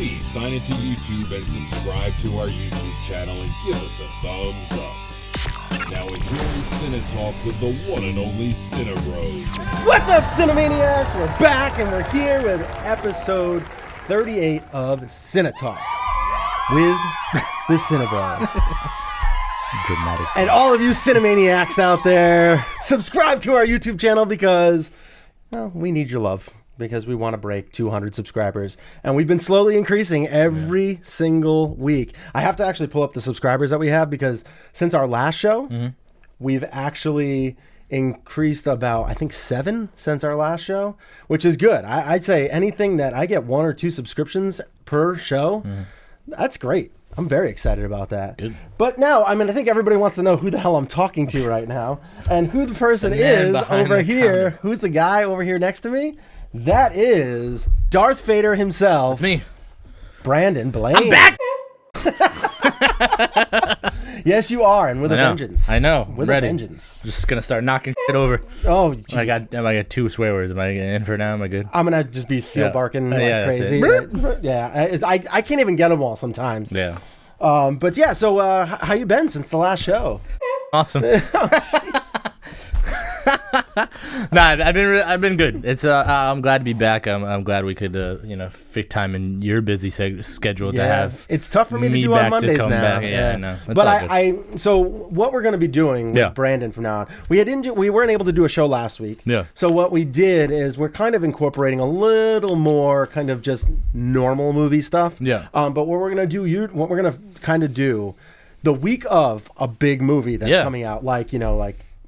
please sign into YouTube and subscribe to our YouTube channel and give us a thumbs up. Now enjoy CineTalk with the one and only CineBros. What's up, Cinemaniacs? We're back and we're here with episode 38 of CineTalk with the CineBros. Dramatic. And all of you Cinemaniacs out there, subscribe to our YouTube channel because, well, we need your love. Because we want to break 200 subscribers. And we've been slowly increasing every single week. I have to actually pull up the subscribers that we have because since our last show, we've actually increased about, I think, 7 since our last show, which is good. I'd say anything that I get 1 or 2 subscriptions per show, that's great. I'm very excited about that. Good. But now, I mean, I think everybody wants to know who the hell I'm talking to right now. And who the person is over here. Who's the guy over here next to me? That is Darth Vader himself. It's me. Brandon Blaine. I'm back! Yes, you are, and with a vengeance. I know. With ready. a vengeance. Just gonna start knocking shit over. Oh, geez. I got 2 swear words. Am I in for now? Am I good? I'm gonna just be seal barking like crazy. Yeah, I can't even get them all sometimes. Yeah. But yeah, so how you been since the last show? Awesome. Nah, I've been good. It's I'm glad to be back. I'm glad we could fit time in your busy schedule to have. It's tough for me to do on Mondays now. Back. Yeah, I know. But so what we're going to be doing with Brandon from now on, we weren't able to do a show last week. Yeah. So what we did is we're kind of incorporating a little more kind of just normal movie stuff. Yeah. But what we're going to kind of do the week of a big movie that's coming out, like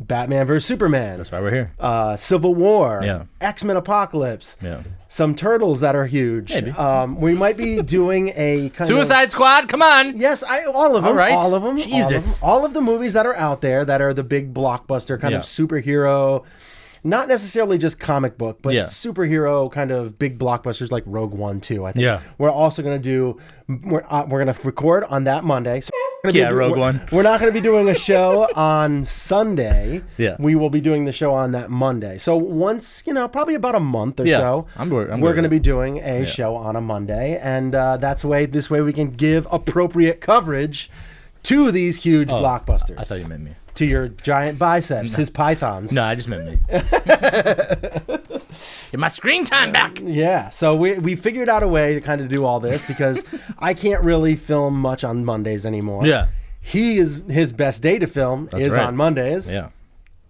Batman vs. Superman. That's why we're here. Civil War. Yeah. X-Men Apocalypse. Yeah. Some Turtles that are huge. Maybe. We might be doing a kind Suicide Squad. Come on. Yes, all of them. All right. All of them. Jesus. All of the movies that are out there that are the big blockbuster kind of superhero. Not necessarily just comic book, but superhero kind of big blockbusters like Rogue One too. I think. Yeah. We're also going to do. We're going to record on that Monday. So Rogue One. We're not going to be doing a show on Sunday. Yeah. We will be doing the show on that Monday. So once, probably about a month or so, we're going to be doing a show on a Monday, and this way we can give appropriate coverage to these huge blockbusters. I thought you meant me. To your giant biceps, his pythons. No, I just meant me. Get my screen time back. Yeah, so we figured out a way to kind of do all this because I can't really film much on Mondays anymore. Yeah. His best day to film is on Mondays. Yeah.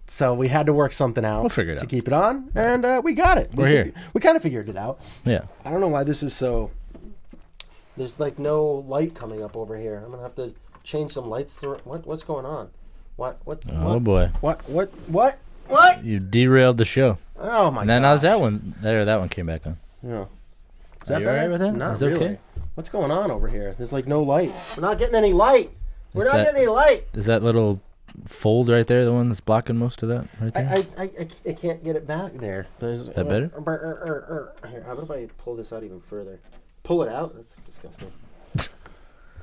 So we had to work something out. We'll figure it out. To keep it on, and we got it. We're here. We kind of figured it out. Yeah. I don't know why this is so... There's no light coming up over here. I'm going to have to change some lights. What's going on? What? Oh boy! What? You derailed the show. Oh my god! And then how's that one? That one came back on. Yeah. Is that better? Right with that? Not Is really. Okay? What's going on over here? There's no light. We're not getting any light. Is that little fold right there the one that's blocking most of that right there? I can't get it back there. Is that better? Here, how about if I pull this out even further? Pull it out? That's disgusting.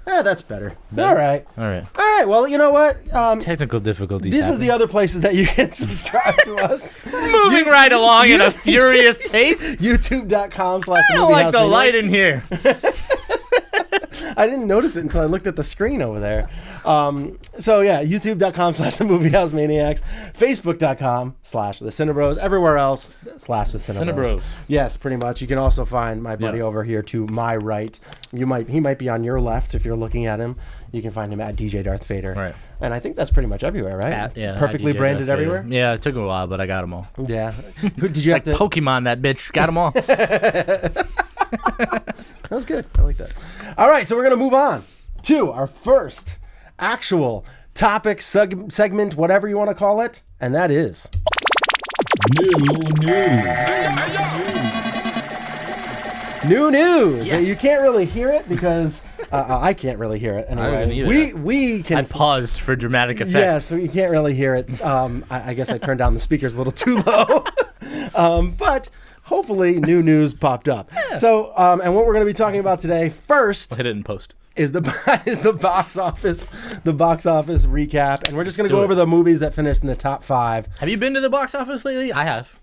That's better. All right. Well, you know what? Technical difficulties. This is the other places that you can subscribe to us. Moving right along at a furious pace. YouTube.com/moviehouse. I don't like the light in here. I didn't notice it until I looked at the screen over there. So yeah, youtube.com/themoviehousemaniacs, facebook.com/the CineBros, everywhere else / the CineBros. Yes, pretty much. You can also find my buddy over here to my right. He might be on your left if you're looking at him. You can find him at DJ Darth Vader. Right. And I think that's pretty much everywhere, right? Perfectly branded everywhere? Yeah, it took a while, but I got them all. Yeah. Did you have to... Pokemon, that bitch. Got them all. That was good. I like that. All right, so we're going to move on to our first actual topic, segment, whatever you want to call it, and that is... New news. Yes. You can't really hear it because I can't really hear it anyway. We can. I paused for dramatic effect. Yeah, so you can't really hear it. I guess I turned down the speakers a little too low. But hopefully new news popped up. Yeah. So, and what we're going to be talking about today first. I'll hit it in post. Is the box office recap, and we're just going to go over the movies that finished in the top 5. Have you been to the box office lately? I have.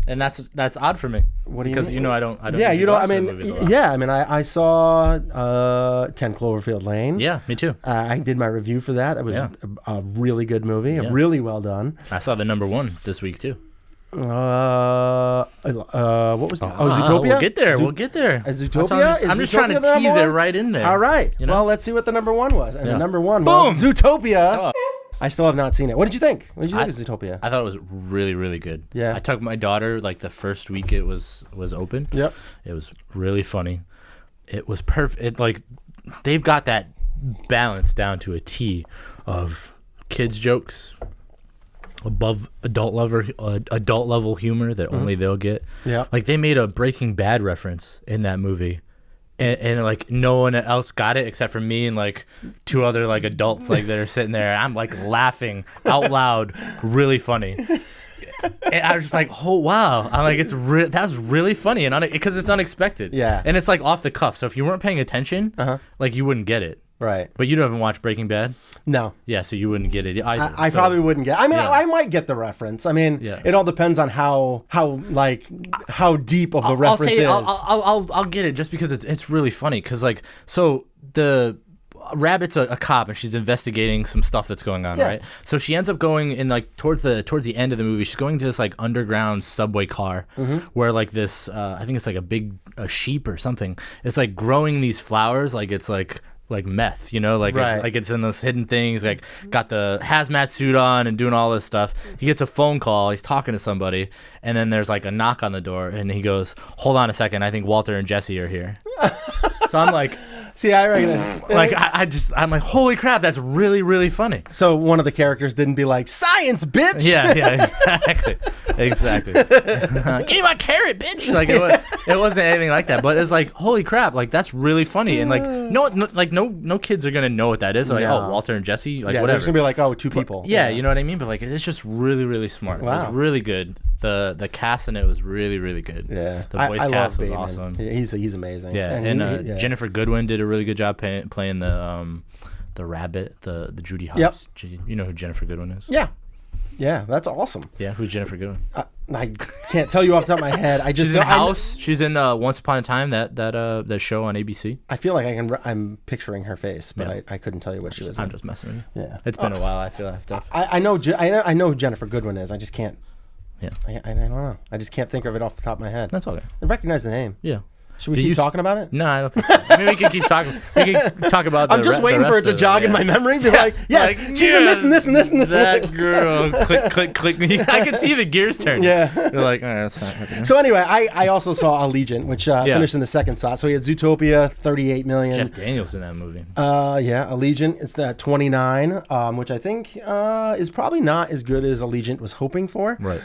and that's odd for me. What do you because mean? I don't. Yeah, usually you know, I watch the mean, movies a lot. yeah, I mean, I saw 10 Cloverfield Lane. Yeah, me too. I did my review for that. It was a really good movie, really well done. I saw the number 1 this week too. What was that? Zootopia? We'll get there. We'll get there. Zootopia? I'm just trying to tease it right in there. All right. You know? Well, let's see what the number 1 was. And the number 1 Boom! was Zootopia. Oh. I still have not seen it. What did you think? What did you think of Zootopia? I thought it was really, really good. Yeah. I took my daughter like the first week it was open. Yep. It was really funny. It was perfect. They've got that balance down to a T of kids jokes above adult level humor that only they'll get. Yeah. Like they made a Breaking Bad reference in that movie. And like no one else got it except for me and like 2 other like adults like that are sitting there. I'm like laughing out loud, really funny. And I was just like, oh wow! I'm like, that was really funny and because it's unexpected. Yeah. And it's like off the cuff. So if you weren't paying attention, like you wouldn't get it. Right. But you haven't watched Breaking Bad? No. Yeah, so you wouldn't get it. I probably wouldn't get. I mean, I might get the reference. I mean, it all depends on how deep of the reference is. I'll get it just because it's really funny. Because like, so the Rabbit's a cop and she's investigating some stuff that's going on, right? So she ends up going in like towards the end of the movie. She's going to this like underground subway car where like this I think it's like a sheep or something. It's like growing these flowers like it's like meth, it's in those hidden things, like got the hazmat suit on and doing all this stuff. He gets a phone call, he's talking to somebody, and then there's like a knock on the door and he goes, hold on a second, I think Walter and Jesse are here. So I'm like, see, I reckon like I'm like, holy crap, that's really, really funny. So one of the characters didn't be like, science, bitch. Yeah, exactly. Give me my carrot, bitch. Like it wasn't anything like that, but it's like, holy crap, like that's really funny. And like no kids are gonna know what that is. They're like, oh, Walter and Jesse, like whatever. They're just gonna be like, oh, 2 people. Yeah, you know what I mean. But like, it's just really, really smart. Wow. It was really good. The cast in it was really, really good. Yeah, the voice cast was Bateman. awesome. Yeah, he's amazing. Yeah, and Jennifer Goodwin did a really good job playing the rabbit, the Judy Hopps. Yep. You know who Jennifer Goodwin is? Yeah, that's awesome. Yeah, who's Jennifer Goodwin? I can't tell you off the top of my head. I just she's in House. She's in Once Upon a Time, that show on ABC. I feel like I'm picturing her face, but I couldn't tell you what she was. I'm just messing with you. Yeah, it's been a while. I feel like stuff. I know who Jennifer Goodwin is. I just can't. Yeah, I don't know. I just can't think of it off the top of my head. That's okay. I recognize the name. Yeah. Should we keep talking about it? No, I don't think so. I mean, we can keep talking. We can talk about. I'm just waiting for it to jog in my memory. Be like, yes, like, she's in this and this and this and this. That girl, click, click. I can see the gears turn. Yeah. You're like, all right, that's not happening. So anyway, I also saw Allegiant, which finished in the second slot. So he had Zootopia, 38 million. Jeff Daniels in that movie. Yeah, Allegiant, it's that 29, which I think is probably not as good as Allegiant was hoping for. Right.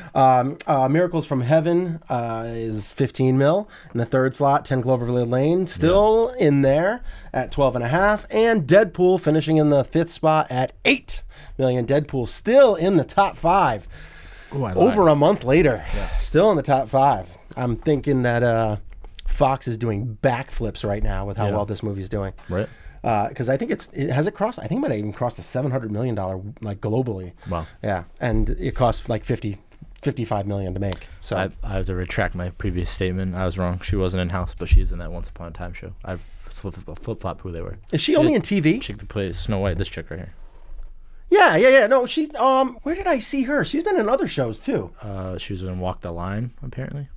Miracles from Heaven is 15 mil in the third slot. 10 Cloverfield Lane still in there at 12.5, and Deadpool finishing in the 5th spot at 8 million. Deadpool still in the top 5. Ooh, over a month later, still in the top 5. I'm thinking that Fox is doing backflips right now with how well this movie's doing. Right. Because I think it crossed. I think it might have even crossed the $700 million like globally. Wow. Yeah, and it costs like 55 million to make. So I have to retract my previous statement. I was wrong. She wasn't in House, but she's in that Once Upon a Time show. I've flip-flopped who they were. Is she only in TV? Chick that plays Snow White. This chick right here. Yeah. No, she's where did I see her? She's been in other shows too. She was in Walk the Line, apparently.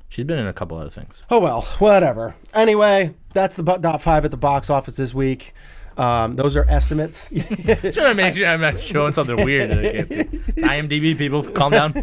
She's been in a couple other things. Oh well, whatever. Anyway, that's the top 5 at the box office this week. Those are estimates. Trying to make sure I'm not showing something weird that I can't see. It's IMDb, people, calm down.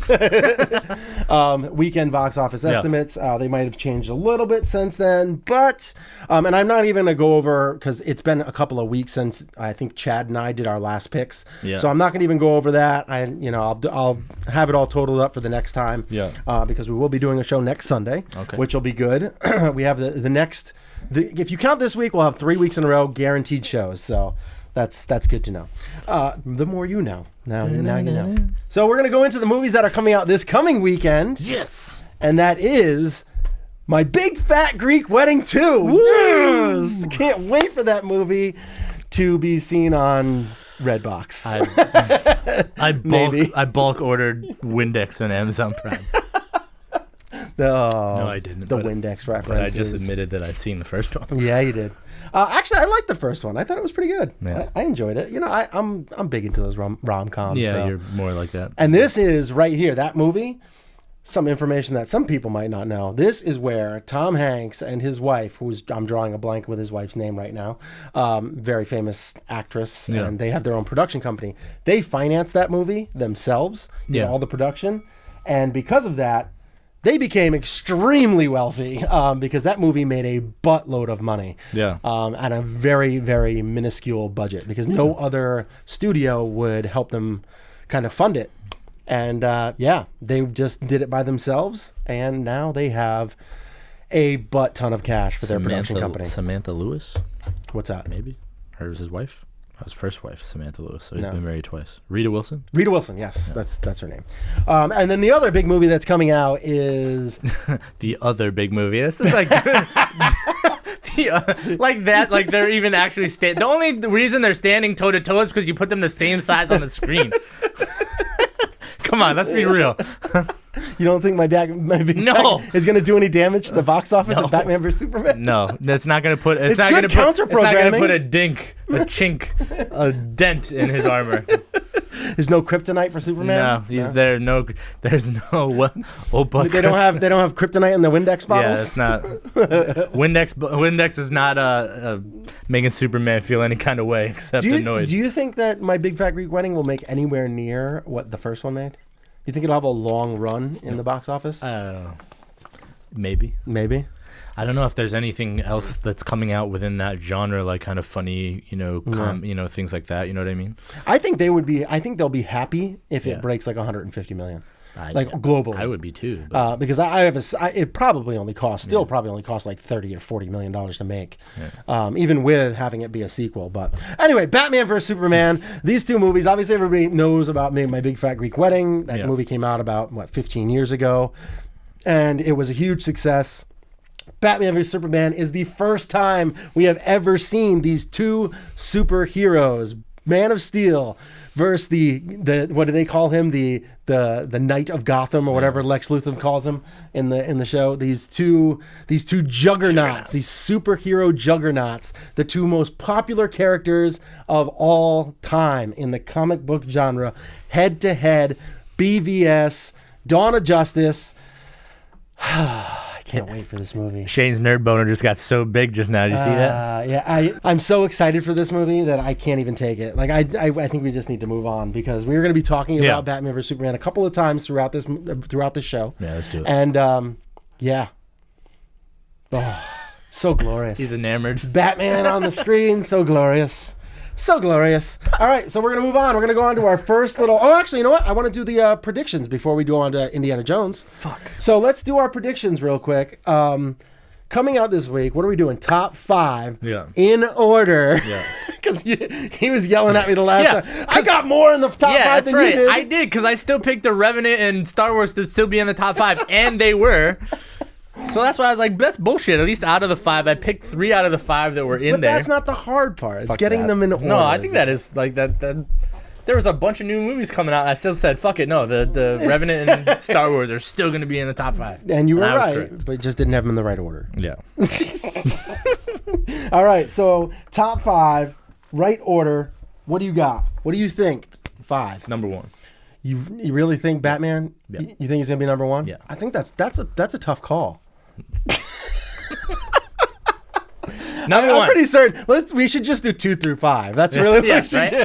Weekend box office estimates. They might have changed a little bit since then, but and I'm not even gonna go over because it's been a couple of weeks since I think Chad and I did our last picks. Yeah. So I'm not gonna even go over that. I'll have it all totaled up for the next time. Yeah. Because we will be doing a show next Sunday, which will be good. We have the next. If you count this week, we'll have 3 weeks in a row guaranteed shows. So that's good to know. The more you know. Now you know. So we're going to go into the movies that are coming out this coming weekend. Yes. And that is My Big Fat Greek Wedding 2. Yes! Can't wait for that movie to be seen on Redbox. I bulk ordered Windex on Amazon Prime. No, I didn't. The Windex reference. But I just admitted that I'd seen the first one. Yeah, you did. Actually, I liked the first one. I thought it was pretty good. Yeah. I enjoyed it. You know, I'm big into those rom-coms. Yeah, so. you're more like that. And this is right here, that movie, some information that some people might not know. This is where Tom Hanks and his wife, I'm drawing a blank with his wife's name right now, very famous actress, and they have their own production company. They financed that movie themselves, did all the production, and because of that, they became extremely wealthy because that movie made a buttload of money. Yeah. At a very, very minuscule budget because no other studio would help them kind of fund it. And they just did it by themselves. And now they have a butt ton of cash for their production company. Samantha Lewis? What's that? Maybe. Her was his wife? His first wife, Samantha Lewis. So he's been married twice. Rita Wilson? Rita Wilson, yes. Yeah. That's her name. And then the other big movie that's coming out is... The other big movie. This is like... like that. Like they're even actually... The only reason they're standing toe-to-toe is because you put them the same size on the screen. Come on, let's be real. You don't think my big bag is going to do any damage to the box office of Batman vs Superman? No, that's not going to put. It's not going to put. It's not going to put a chink, a dent in his armor. There's no kryptonite for Superman. No, there's no. They don't have kryptonite in the Windex bottles. Yeah, it's not. Windex is not making Superman feel any kind of way except annoyed. Do you think that My Big Fat Greek Wedding will make anywhere near what the first one made? You think it'll have a long run in the box office? Maybe. I don't know if there's anything else that's coming out within that genre, like kind of funny, things like that. You know what I mean? I think they'll be happy if it breaks like 150 million. Globally. I would be too. Because it probably only costs like $30 or $40 million to make, even with having it be a sequel. But anyway, Batman vs Superman, these two movies, obviously everybody knows about My Big Fat Greek Wedding. That movie came out about 15 years ago, and it was a huge success. Batman vs Superman is the first time we have ever seen these two superheroes, Man of Steel versus the what do they call him, the Knight of Gotham or whatever Lex Luthor calls him in the show. These two juggernauts, these superhero juggernauts, the two most popular characters of all time in the comic book genre, head to head, BVS, Dawn of Justice. I can't wait for this movie. Shane's nerd boner just got so big just now. Did you see that? Yeah, I'm so excited for this movie that I can't even take it. Like, I think we just need to move on because we're going to be talking about Batman vs Superman a couple of times throughout this show. Yeah, let's do it. And so glorious. He's enamored. Batman on the screen, so glorious. So glorious. All right, so we're going to move on. We're going to go on to our first little... Oh, actually, you know what? I want to do the predictions before we go on to Indiana Jones. Fuck. So let's do our predictions real quick. Coming out this week, what are we doing? Top 5 in order. Yeah. Because he was yelling at me the last time. I got more in the top 5 than you did. I did, because I still picked The Revenant and Star Wars to still be in the top 5, and they were... So that's why I was like, that's bullshit. At least out of the 5, I picked 3 out of the 5 that were in there. But that's not the hard part. It's getting them in order. No, I think that is like that. There was a bunch of new movies coming out. And I still said, fuck it. No, the Revenant and Star Wars are still going to be in the top 5. And you were right, but just didn't have them in the right order. Yeah. All right, so top 5, right order. What do you got? What do you think? 5. Number 1. You really think Batman? Yeah. You think he's gonna be number 1? Yeah. I think that's a tough call. I'm pretty certain. We should just do 2 through 5. That's really what we should do.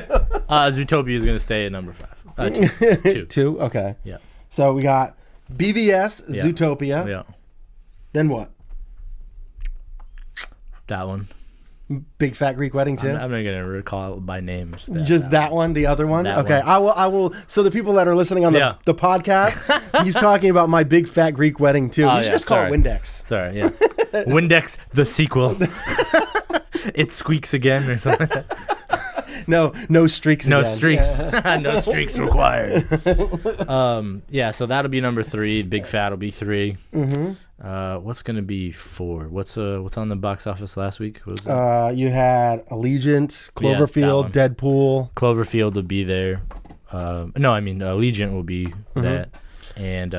Zootopia is gonna stay at number 5. 2. 2. Okay. Yeah. So we got BVS, Zootopia. Yeah. Then what? That one. Big Fat Greek Wedding too. I'm not gonna recall it by name. Just that one, the other one. Okay, one. I will. So the people that are listening on the podcast, he's talking about My Big Fat Greek Wedding too. You should just call it Windex. Sorry, yeah. Windex the sequel. It squeaks again or something. No streaks. No again. streaks. No streaks required. So that'll be number 3. Big Fat will be 3. Mm-hmm. What's gonna be 4? What's on the box office last week? What was you had Allegiant, Cloverfield, Deadpool. Cloverfield will be there. Allegiant will be that, and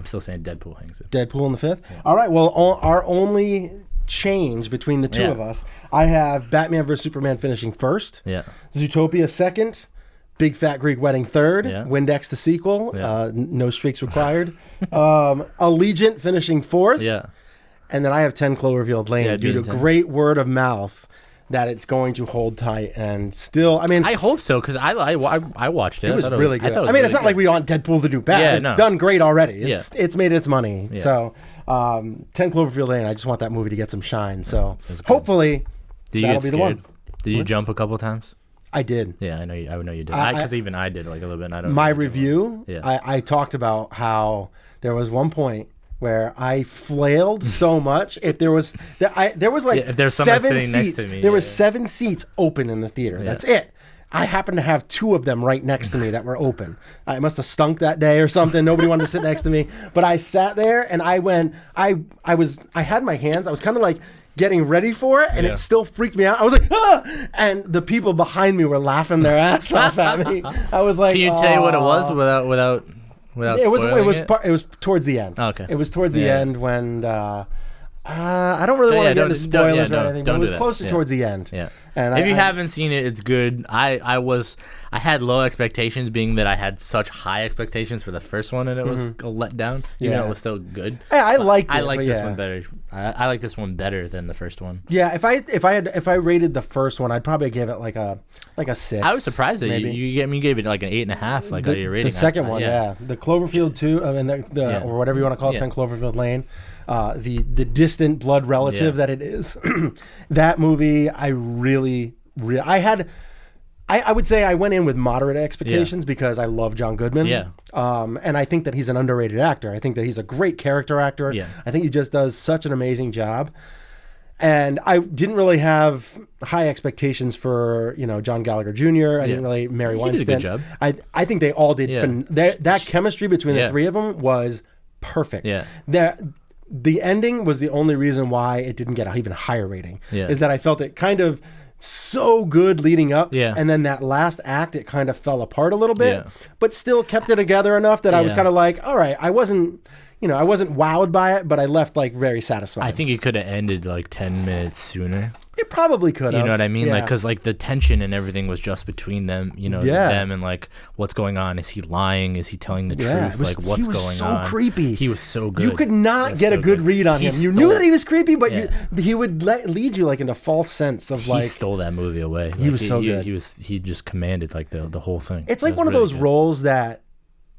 I'm still saying Deadpool hangs it. Deadpool in the 5th. Yeah. All right. Well, our only change between the two of us, I have Batman vs Superman finishing first. Yeah. Zootopia second. Big Fat Greek Wedding third. Yeah. Windex the sequel. Yeah. No streaks required. Allegiant finishing fourth. Yeah. And then I have 10 Cloverfield Lane due to 10. great word of mouth that it's going to hold tight and still. I mean, I hope so because I watched it. It was really good. I mean, really it's not good. like we want Deadpool to do bad. Yeah, It's no. done great already. It's made its money. Yeah. So 10 Cloverfield Lane. I just want that movie to get some shine. So hopefully, Did you that'll get be the one. scared? Did you jump a couple times? I did. Yeah, I know you did. I- Because even I did like a little bit. And I don't. My know if you review. Yeah. I talked about how there was one point where I flailed so much. If there was like if there's someone 7 sitting next seats, to me, there was yeah. 7 seats open in the theater. That's it. I happened to have 2 of them right next to me that were open. I must have stunk that day or something. Nobody wanted to sit next to me. But I sat there and I had my hands. I was kind of like getting ready for it, and it still freaked me out. I was like, ah! And the people behind me were laughing their ass off at me. I was like, Can you tell you what it was without it was spoiling it? it was towards the end. Oh, okay. It was towards the Yeah. end when I don't really want to get into spoilers or anything, but it was closer towards the end. Yeah. And if you haven't seen it, it's good. I had low expectations, being that I had such high expectations for the first one, and it was a letdown. Even though it was still good. I liked it. I like but this one better. I like this one better than the first one. Yeah, if I rated the first one, I'd probably give it like a 6. I was surprised that maybe. you gave it like an 8.5, like your rating. The second one, yeah. The Cloverfield 2, I mean or whatever you want to call it, 10 Cloverfield Lane. The distant blood relative that it is. That movie, I would say I went in with moderate expectations because I love John Goodman. Yeah. And I think that he's an underrated actor. I think that he's a great character actor. Yeah. I think he just does such an amazing job. And I didn't really have high expectations for, John Gallagher Jr. I didn't really Mary Weinstein. Did a good job. I think they all did. Yeah. That chemistry between the three of them was perfect. Yeah. The ending was the only reason why it didn't get an even higher rating. Yeah. Is that I felt it kind of so good leading up. Yeah. And then that last act, it kind of fell apart a little bit, Yeah. but still kept it together enough that I was Yeah. kind of like, all right, I wasn't wowed by it, but I left like very satisfied. I think it could have ended like 10 minutes sooner. it probably could have. You know what I mean? Yeah. Like, because like the tension and everything was just between them, them and like what's going on. Is he lying? Is he telling the truth? It was, Like what's he was going so on? creepy. He was so good. You could not get a good read on him. You knew that he was creepy, but he would lead you like into false sense of like. He stole that movie away. He was so good. He just commanded like the whole thing. It's like one of those roles that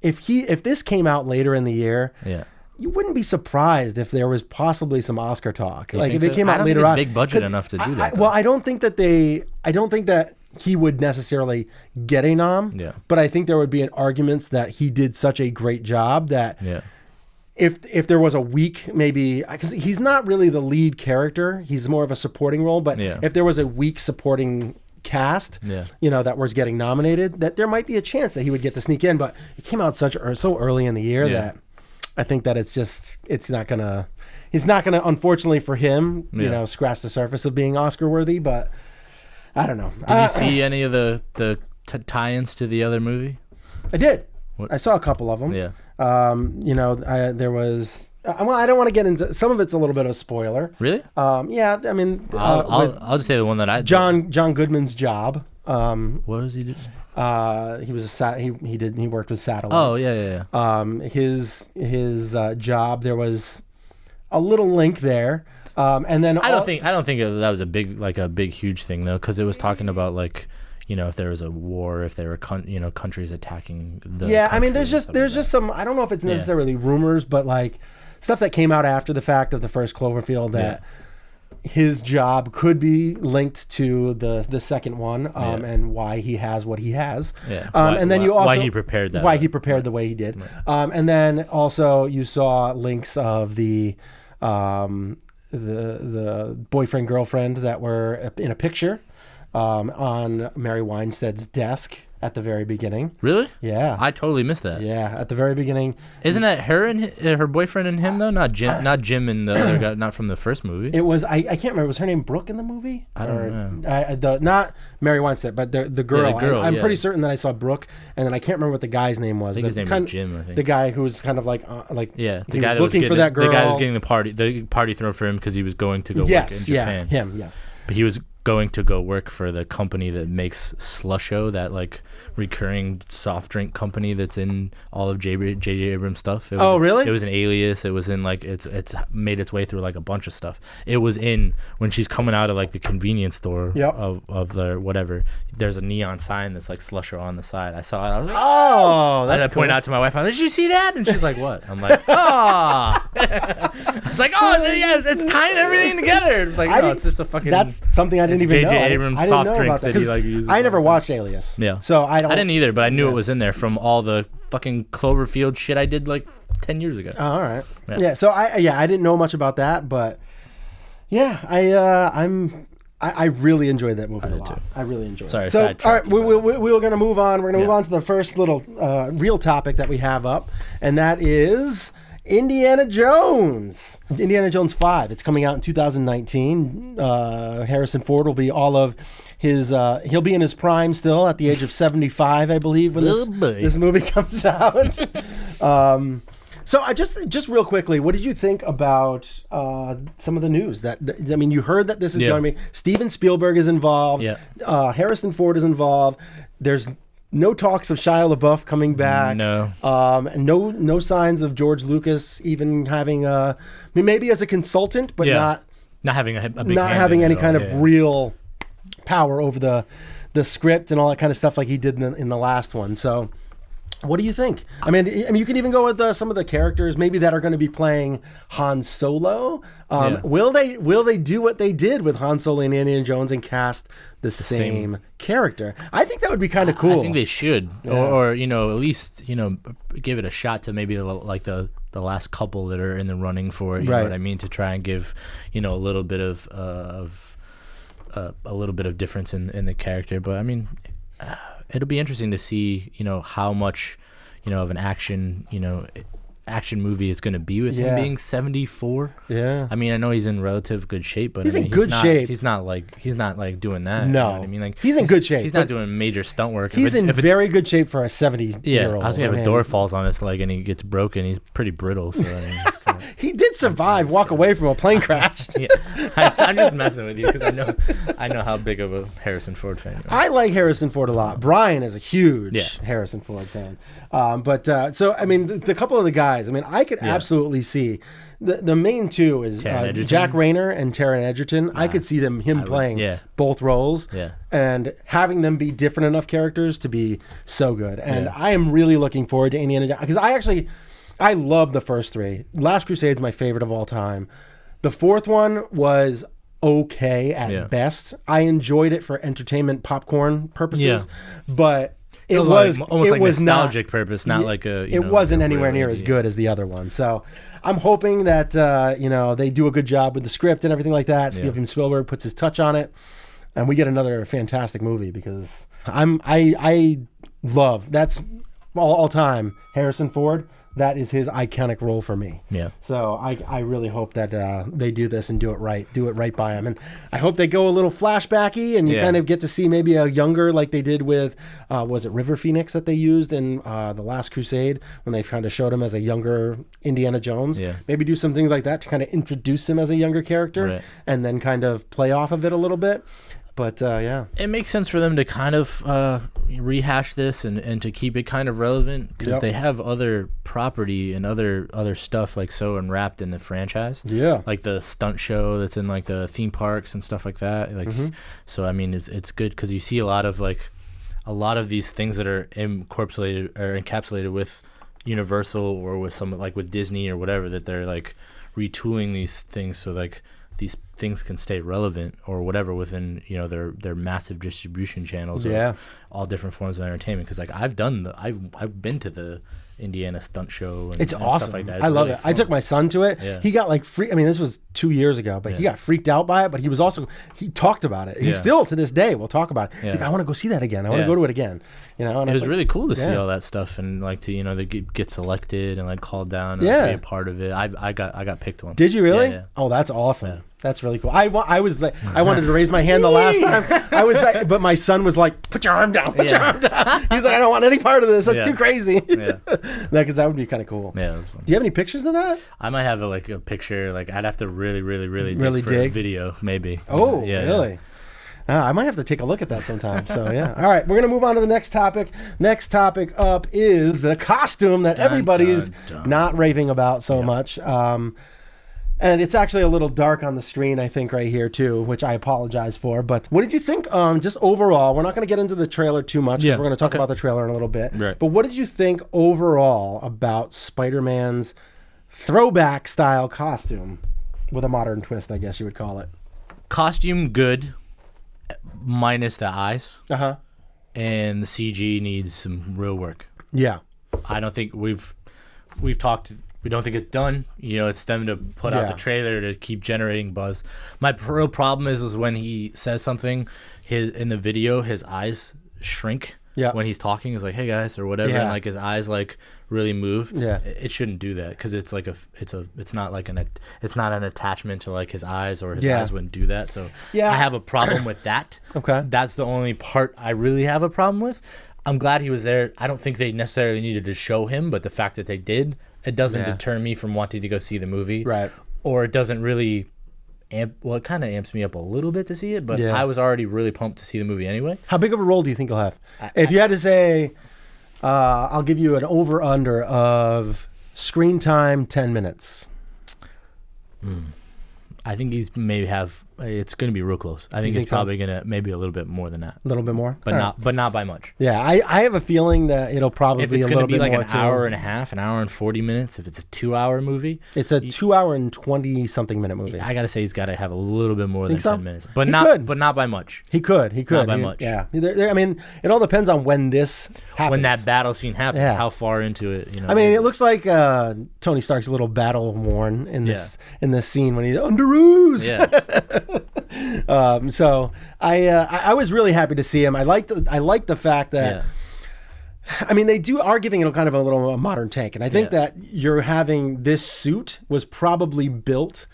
if this came out later in the year. Yeah. You wouldn't be surprised if there was possibly some Oscar talk. Like if so? it came I out don't later think on, it's big budget enough to do that. Well, I don't think that he would necessarily get a nom. Yeah. But I think there would be an argument that he did such a great job that if there was a weak, maybe because he's not really the lead character, he's more of a supporting role. But if there was a weak supporting cast, that was getting nominated, that there might be a chance that he would get to sneak in. But it came out so early in the year that. I think that he's not gonna, unfortunately for him, scratch the surface of being Oscar worthy. But I don't know. Did you see any of the tie-ins to the other movie? I did. What? I saw a couple of them. Yeah. There was. Well, I don't want to get into some of it's a little bit of a spoiler. Really? Yeah. I mean, I'll just say the one that I John Goodman's job. What does he do? He was he worked with satellites. Oh yeah. His job, there was a little link there, and then I don't think that was a big huge thing though, because it was talking about like if there was a war, if there were countries attacking the I mean there's just some, I don't know if it's necessarily rumors, but like stuff that came out after the fact of the first Cloverfield that. His job could be linked to the second one, and why he has what he has. Yeah. And then you also why he prepared that. Why he prepared the way he did. Right. And then also you saw links of the boyfriend girlfriend that were in a picture on Mary Weinstein's desk at the very beginning. Really? Yeah. I totally missed that. Yeah, at the very beginning. Isn't that her and her boyfriend and him though? Not Jim. Not Jim and the other guy. Not from the first movie. It was. I can't remember. Was her name Brooke in the movie? I don't know. Not Mary Weinstein, but the girl. Yeah, the girl, I'm yeah. pretty certain that I saw Brooke, and then I can't remember what the guy's name was. I think his name was Jim. I think the guy who was kind of like yeah, the he guy was that looking was for that girl. The guy that was getting the party thrown for him because he was going to go work in Japan. Yeah, him. Yes. But he was going to go work for the company that makes Slusho, that like recurring soft drink company that's in all of J.J. Abrams stuff. Oh, really? It was an alias. It was in like it's made its way through like a bunch of stuff. It was in when she's coming out of like the convenience store of the whatever. There's a neon sign that's like Slusho on the side. I saw it. I was like, oh, that's I cool. point out to my wife, I'm like, did you see that? And she's like, what? I'm like, oh. It's like, oh, yeah, it's tying everything together. It's like, no, it's just a fucking. That's something I didn't even know. J.J. Abrams I didn't soft know drink about that he like uses. I never watched Alias. Yeah. So I didn't either, but I knew it was in there from all the fucking Cloverfield shit I did like 10 years ago. Oh, all right. Yeah. So I didn't know much about that, but yeah, I really enjoyed that movie a lot. Too. I really enjoyed it. Sorry, so, all right, we're going to move on. We're going to move on to the first little real topic that we have up, and that is Indiana Jones. Indiana Jones 5. It's coming out in 2019. Harrison Ford will be all of his... he'll be in his prime still at the age of 75, I believe, when this movie comes out. So I just real quickly, what did you think about some of the news? You heard that this is going to be Steven Spielberg is involved. Yeah. Harrison Ford is involved. There's no talks of Shia LaBeouf coming back. No. No signs of George Lucas even having maybe as a consultant, but not having a big not having any kind of real power over the script and all that kind of stuff like he did in the last one. So. What do you think? I mean, you can even go with some of the characters maybe that are going to be playing Han Solo. Will they do what they did with Han Solo and Indiana Jones and cast the same character? I think that would be kind of cool. I think they should, or at least give it a shot to maybe like the last couple that are in the running for it. You know what I mean? To try and give a little bit of a little bit of difference in the character. But I mean. It'll be interesting to see, how much, of an action movie it's going to be with him being 74. Yeah. I mean, I know he's in relative good shape, but he's in good shape. He's not like doing that. No. You know what I mean? Like he's in good shape. He's not doing major stunt work. He's in very good shape for a 70-year-old. Yeah. I was going to have a door falls on his leg and he gets broken. He's pretty brittle. So it's he did survive, walk away from a plane crash. Yeah. I'm just messing with you because I know how big of a Harrison Ford fan you are. I like Harrison Ford a lot. Brian is a huge Harrison Ford fan. So I mean, the couple of the guys. I mean, I could absolutely see the main two is Jack Rayner and Taron Egerton. I could see him playing both roles and having them be different enough characters to be so good. And I am really looking forward to Indiana Jones because I love the first three. Last Crusade's my favorite of all time. The fourth one was okay at best. I enjoyed it for entertainment popcorn purposes, but it was almost like nostalgic purpose, not like a. It wasn't anywhere near as good as the other one. So I'm hoping that they do a good job with the script and everything like that. Steven Spielberg puts his touch on it, and we get another fantastic movie because I love that's all time Harrison Ford. That is his iconic role for me. Yeah. So I really hope that they do this and do it right by him. And I hope they go a little flashbacky and you kind of get to see maybe a younger, like they did with, was it River Phoenix that they used in The Last Crusade when they kind of showed him as a younger Indiana Jones. Yeah. Maybe do something like that to kind of introduce him as a younger character and then kind of play off of it a little bit. But it makes sense for them to kind of rehash this and to keep it kind of relevant because they have other property and other stuff like so enwrapped in the franchise. Yeah, like the stunt show that's in like the theme parks and stuff like that. Like, so I mean, it's good because you see a lot of these things that are encapsulated with Universal or with some like with Disney or whatever that they're like retooling these things so like these things can stay relevant or whatever within their massive distribution channels Yeah. of all different forms of entertainment. Because like I've been to the Indiana stunt show. It's and awesome. stuff like that. I love really it. I took my son to it. Yeah. He got like I mean, this was 2 years ago, but he got freaked out by it. But he talked about it. He Yeah. still to this day will talk about it. He's Yeah. like, I want to go see that again. I want to Yeah. go to it again. And It was really cool to see yeah. all that stuff and like to they get selected and like called down and Yeah. be a part of it. I got picked once. Did you really? Yeah. Oh, that's awesome. Yeah. That's really cool. I was like, I wanted to raise my hand the last time. I was like, but my son was like, put your arm down, put your arm down. He's like, I don't want any part of this. That's too crazy. Yeah. Because that would be kind of cool. Yeah, it was fun. Do you have any pictures of that? I might have a picture. Like I'd have to really Really dig for a dig? video, maybe. Oh, yeah, really? I might have to take a look at that sometime. So, yeah. All right, we're going to move on to the next topic. Next topic up is the costume that everybody's not raving about so much. And it's actually a little dark on the screen, I think, right here, too, which I apologize for. But what did you think, just overall? We're not going to get into the trailer too much, because we're going to talk about the trailer in a little bit. Right. But what did you think overall about Spider-Man's throwback-style costume with a modern twist, I guess you would call it? Costume good, minus the eyes, and the CG needs some real work. Yeah. I don't think we've talked. We don't think it's done. It's them to put out the trailer to keep generating buzz. My real problem is when he says something, in the video, his eyes shrink. Yeah. When he's talking, he's like, "Hey guys," or whatever, and like his eyes like really move. Yeah. It shouldn't do that because it's like it's not an attachment to like his eyes, or his eyes wouldn't do that. So I have a problem with that. Okay. That's the only part I really have a problem with. I'm glad he was there. I don't think they necessarily needed to show him, but the fact that they did, it doesn't deter me from wanting to go see the movie. Right. Or it doesn't really it kind of amps me up a little bit to see it, but I was already really pumped to see the movie anyway. How big of a role do you think he'll have? If you had to say, I'll give you an over-under of screen time, 10 minutes. I think it's going to be real close. I think it's probably going to maybe a little bit more than that. A little bit more? But not by much. Yeah, I have a feeling that it'll probably be a little bit more. If it's going to be like an hour and a half, an hour and 40 minutes, if it's a 2-hour movie. It's a 2 hour and 20-something minute movie. I got to say he's got to have a little bit more than 10 minutes. But could. But not by much. He could. Not by much. Yeah. I mean, it all depends on when this happens. When that battle scene happens, how far into it, I mean, it looks like Tony Stark's a little battle worn in this scene when he's Underoos. Yeah. So I was really happy to see him. I liked the fact that I mean, they are giving it kind of a little modern take, and I think that you're having this suit was probably built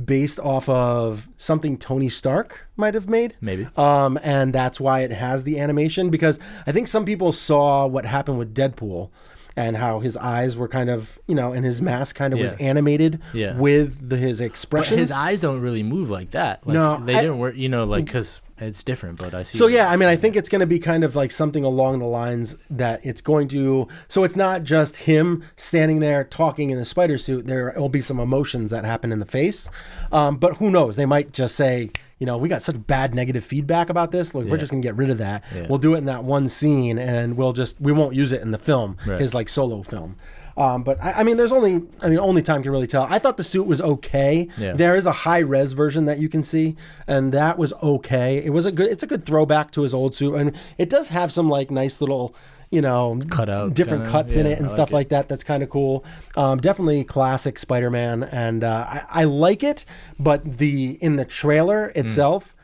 based off of something Tony Stark might have made, maybe, and that's why it has the animation, because I think some people saw what happened with Deadpool and how his eyes were kind of, and his mask kind of was animated with his expressions. But his eyes don't really move like that. Like, no, they didn't work, because it's different, but I see. So, I mean, I think it's going to be kind of like something along the lines that it's going to, so it's not just him standing there talking in a spider suit. There will be some emotions that happen in the face. But who knows? They might just say, we got such bad negative feedback about this. Look, we're just going to get rid of that. Yeah. We'll do it in that one scene, and we won't use it in the film, his like solo film. But I mean, only time can really tell. I thought the suit was okay. Yeah. There is a high res version that you can see, and that was okay. It's a good throwback to his old suit, and it does have some like nice little, different cuts in it and stuff like that. That's kind of cool. Definitely classic Spider-Man, and I like it. But in the trailer itself,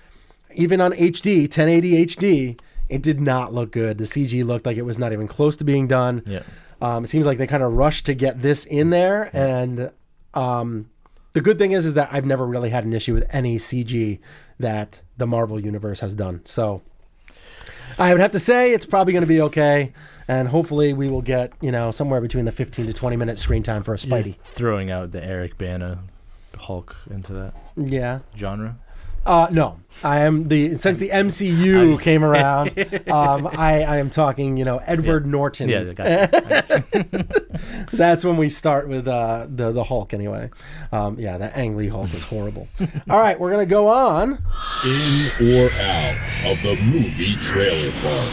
even on HD, 1080 HD, it did not look good. The CG looked like it was not even close to being done. Yeah. It seems like they kind of rushed to get this in there, and the good thing is that I've never really had an issue with any CG that the Marvel Universe has done. So I would have to say it's probably going to be okay, and hopefully we will get somewhere between the 15 to 20 minute screen time for a Spidey. You're throwing out the Eric Bana Hulk into that genre. No, I am since the MCU came around. I am talking, Edward Norton. Yeah, I got you. That's when we start with the Hulk anyway. That Ang Lee Hulk was horrible. All right, we're gonna go on. In or out of the movie trailer park.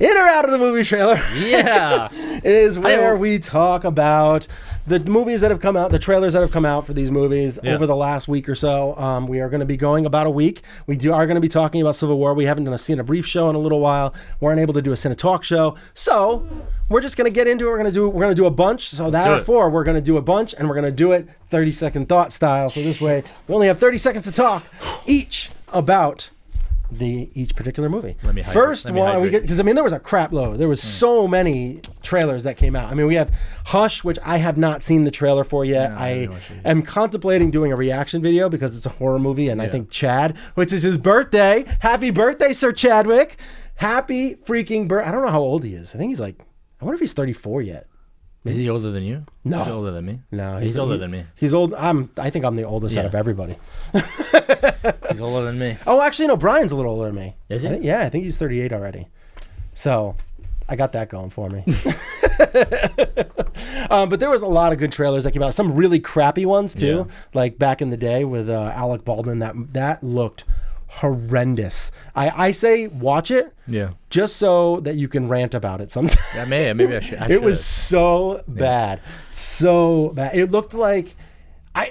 In or out of the movie trailer Yeah. is where we talk about the movies that have come out, the trailers that have come out for these movies over the last week or so. We are going to be going about a week. We are going to be talking about Civil War. We haven't done a Cine-Brief show in a little while. We're unable to do a CineTalk show. So we're just going to get into it. We're going to do a bunch. So therefore, we're going to do a bunch, and we're going to do it 30-second thought style. So this way, we only have 30 seconds to talk each about each particular movie. First one, because there was a crap load. There was so many trailers that came out. I mean, we have Hush, which I have not seen the trailer for yet. No, I am contemplating doing a reaction video because it's a horror movie, and I think Chad, which is his birthday. Happy birthday, Sir Chadwick! Happy freaking birthday! I don't know how old he is. I think he's I wonder if he's 34 yet. Is he older than you? No. He's older than me? No. He's older than me. He's old. I think I'm the oldest out of everybody. He's older than me. Oh, actually, no. Brian's a little older than me. Is he? I think he's 38 already. So I got that going for me. But there was a lot of good trailers that came out. Some really crappy ones, too. Yeah. Like back in the day with Alec Baldwin. That looked horrendous. I say watch it just so that you can rant about it sometime. Yeah, maybe I should. It was so bad. So bad. It looked like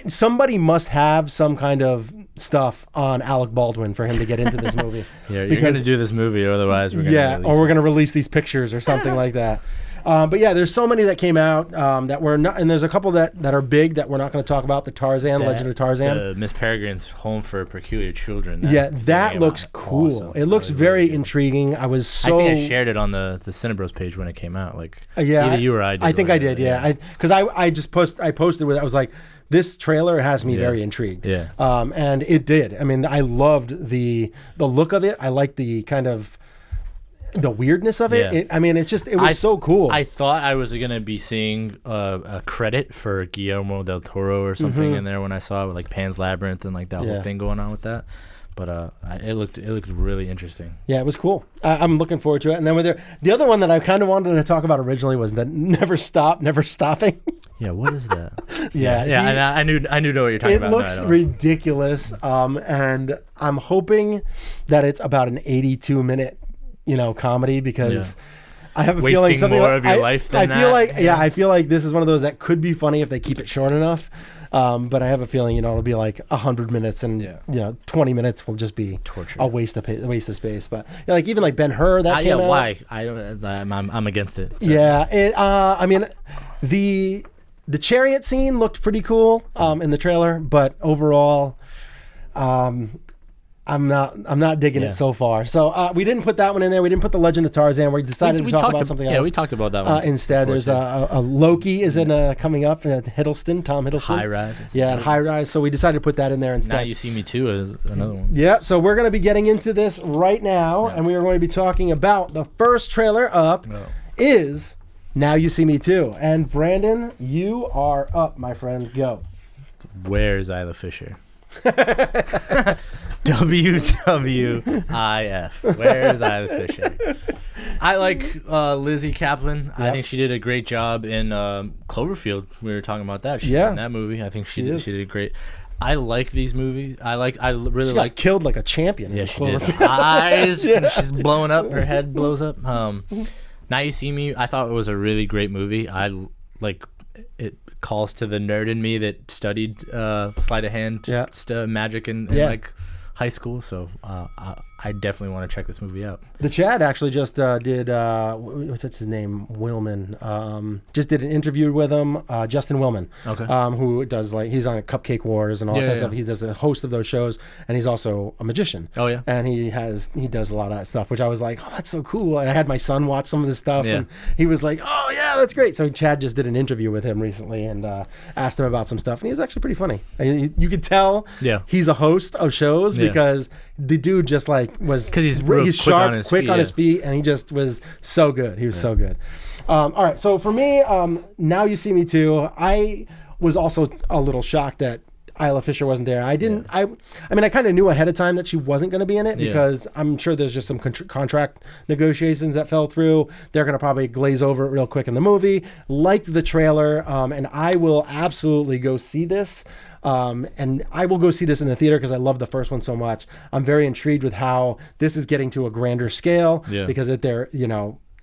somebody must have some kind of stuff on Alec Baldwin for him to get into this movie. You're going to do this movie, or otherwise we're going to we're going to release these pictures or something like that. But yeah, there's so many that came out that were not, and there's a couple that are big that we're not going to talk about. The Legend of Tarzan. Miss Peregrine's Home for Peculiar Children. That looks cool. Awesome. It looks very intriguing. I think I shared it on the Cinebros page when it came out. Either you or I did. I think I did. Yeah, because I posted with it. I was like, this trailer has me very intrigued. Yeah. And it did. I mean, I loved the look of it. I liked the kind of the weirdness of it. Yeah. It was so cool. I thought I was gonna be seeing a credit for Guillermo del Toro or something in there when I saw it, like Pan's Labyrinth and like that whole thing going on with that. But it looked really interesting. Yeah, it was cool. I'm looking forward to it. And then the other one that I kind of wanted to talk about originally was the Never Stopping. Yeah, what is that? And I knew what you're talking about. It looks ridiculous. And I'm hoping that it's about an 82-minute comedy, because I have a feeling something more of your life than that. I feel like this is one of those that could be funny if they keep it short enough. But I have a feeling, it'll be like 100 minutes, and 20 minutes will just be torture, a waste of space. But even like Ben-Hur that came out. Why? I'm against it. So. Yeah, the chariot scene looked pretty cool in the trailer, but overall, I'm not digging it so far. So we didn't put that one in there. We didn't put the Legend of Tarzan. We decided to talk about something else. Yeah, we talked about that one instead. There's a Loki is coming up. Tom Hiddleston. High Rise. And High Rise. So we decided to put that in there instead. Now You See Me Too is another one. Yeah. So we're going to be getting into this right now, and we are going to be talking about the first trailer up is Now You See Me Too. And Brandon, you are up, my friend. Go. Where's Isla Fisher? WWIF. Where's Isla Fisher? I like Lizzie Kaplan. Yep. I think she did a great job in Cloverfield. We were talking about that. She's in that movie. I think she did great. I like these movies. I really like killed like a champion. Yeah, she did. Eyes. She's blowing up. Her head blows up. Now You See Me. I thought it was a really great movie. I like it. Calls to the nerd in me that studied sleight of hand magic in like high school, so I definitely want to check this movie out. The Chad actually just did what's his name, Willman, just did an interview with him, Justin Willman, who does he's on Cupcake Wars and all that kind of stuff. He does a host of those shows, and he's also a magician. And he does a lot of that stuff, which I was like, oh, that's so cool. And I had my son watch some of this stuff, and he was like, oh yeah, that's great. So Chad just did an interview with him recently and asked him about some stuff, and he was actually pretty funny. You could tell he's a host of shows because the dude just was because he's sharp, quick on his feet, and he just was so good. He was so good. All right, so for me, Now You See Me Too. I was also a little shocked that Isla Fisher wasn't there. I didn't. I mean, I kind of knew ahead of time that she wasn't going to be in it because I'm sure there's just some contract negotiations that fell through. They're going to probably glaze over it real quick in the movie. Liked the trailer, and I will absolutely go see this. And I will go see this in the theater because I love the first one so much. I'm very intrigued with how this is getting to a grander scale because they're,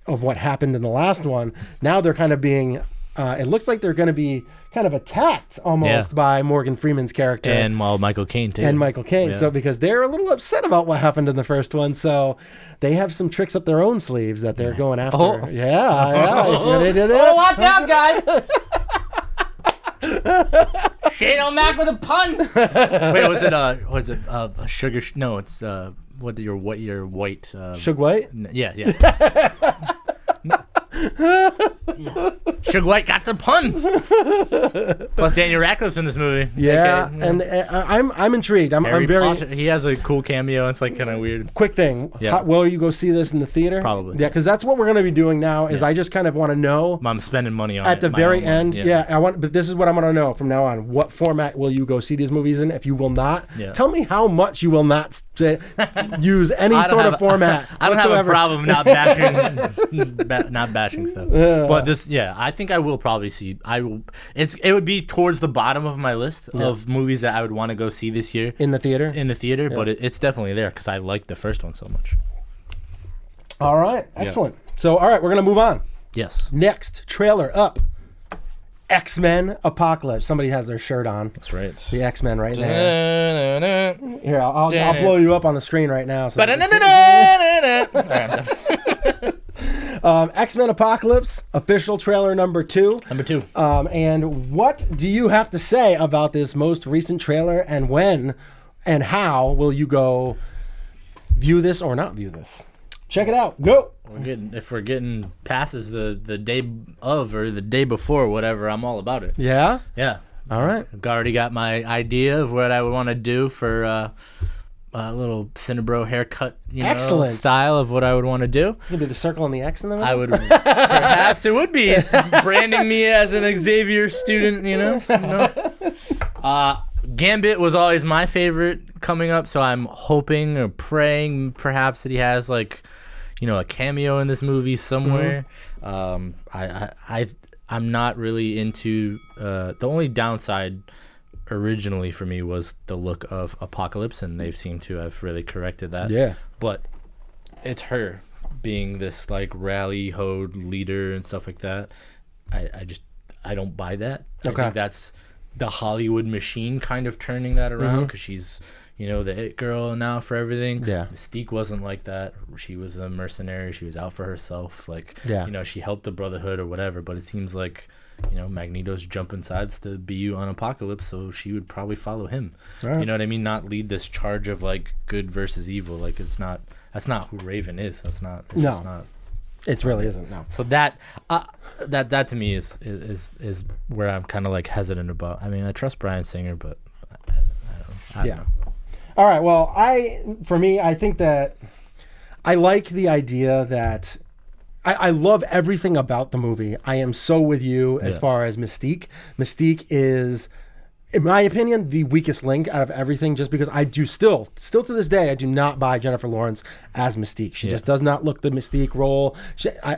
of what happened in the last one. Now they're kind of being, it looks like they're going to be kind of attacked almost by Morgan Freeman's character. And Michael Caine too. And Michael Caine. So because they're a little upset about what happened in the first one. So they have some tricks up their own sleeves that they're going after. Oh. Yeah. You see what they did there? Oh, watch out, guys. Shane O'Mac with a pun. Wait, was it sugar? No, it's your white. Suge White? Yeah. Yes. Suge White got the puns. Plus Daniel Radcliffe's in this movie. Yeah, and I'm intrigued. I'm very. Potter, he has a cool cameo. It's like kind of weird. Quick thing. Yeah. Will you go see this in the theater? Probably. Yeah, because that's what we're going to be doing now. Is I just kind of want to know. I'm spending money on at it, the very own end. money. I want. But this is what I'm going to know from now on. What format will you go see these movies in? If you will not, tell me how much you will not use any sort of format. I don't whatsoever. have a problem not bashing stuff. But this, I think I will probably see. It would be towards the bottom of my list of movies that I would want to go see this year in the theater. But it's definitely there because I like the first one so much. All right, excellent. So, all right, we're gonna move on. Yes. Next trailer up. X-Men Apocalypse. Somebody has their shirt on. That's right. The X-Men right there. Here, I'll blow you up on the screen right now. So X-Men Apocalypse, official trailer number 2. Number 2. And what do you have to say about this most recent trailer, and when and how will you go view this or not view this? Check it out. Go. If we're getting passes the day of or the day before, whatever, I'm all about it. Yeah? Yeah. All right. I've already got my idea of what I would want to do for a little Cinebro haircut, Excellent. Style of what I would want to do. It's going to be the circle and the X in the middle? I would, perhaps it would be branding me as an Xavier student, Gambit was always my favorite coming up, so I'm hoping or praying perhaps that he has a cameo in this movie somewhere. I'm not really into the only downside originally for me was the look of Apocalypse, and they seem to have really corrected that. Yeah. But it's her being this rally-hoed leader and stuff like that. I don't buy that. Okay. I think that's the Hollywood machine kind of turning that around because she's the it girl now for everything. Yeah. Mystique wasn't like that. She was a mercenary. She was out for herself. She helped the Brotherhood or whatever, but it seems like Magneto's jumping sides to be on Apocalypse, so she would probably follow him. Right. You know what I mean? Not lead this charge of good versus evil. That's not who Raven is. That's not. It's just not. It really isn't. No. So that to me is where I'm kind of hesitant about. I mean, I trust Bryan Singer, but I don't know. All right. Well, I think that I like the idea that. I love everything about the movie. I am so with you as far as Mystique. Mystique is, in my opinion, the weakest link out of everything, just because I do still to this day, I do not buy Jennifer Lawrence as Mystique. She just does not look the Mystique role.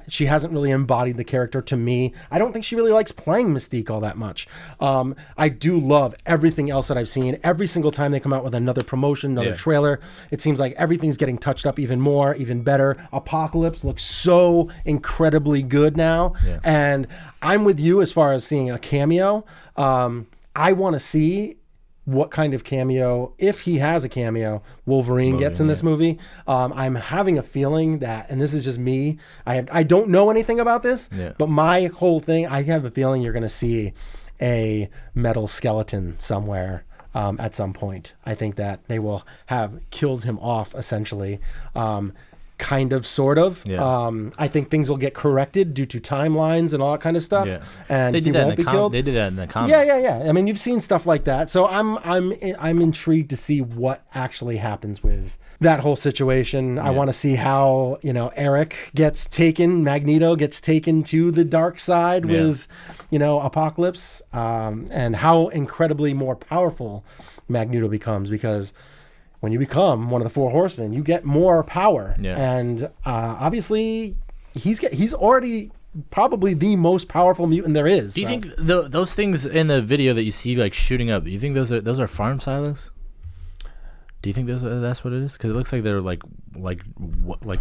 She hasn't really embodied the character to me. I don't think she really likes playing Mystique all that much. I do love everything else that I've seen. Every single time they come out with another promotion, another trailer, it seems like everything's getting touched up even more, even better. Apocalypse looks so incredibly good now. Yeah. And I'm with you as far as seeing a cameo. I want to see what kind of cameo, if he has a cameo, Wolverine gets in this movie. I'm having a feeling that, and this is just me, I don't know anything about this, but my whole thing, I have a feeling you're going to see a metal skeleton somewhere at some point. I think that they will have killed him off, essentially. Kind of, sort of. Yeah. I think things will get corrected due to timelines and all that kind of stuff. Yeah. And he won't be killed. They did that in the comic. Yeah. I mean, you've seen stuff like that. So I'm intrigued to see what actually happens with that whole situation. I want to see how, Eric gets taken, Magneto gets taken to the dark side with, Apocalypse, and how incredibly more powerful Magneto becomes, because when you become one of the Four Horsemen, you get more power. Yeah. And obviously, he's already probably the most powerful mutant there is. Do you think those things in the video that you see like shooting up? Do you think those are farm silos? Do you think that's what it is? Because it looks like they're like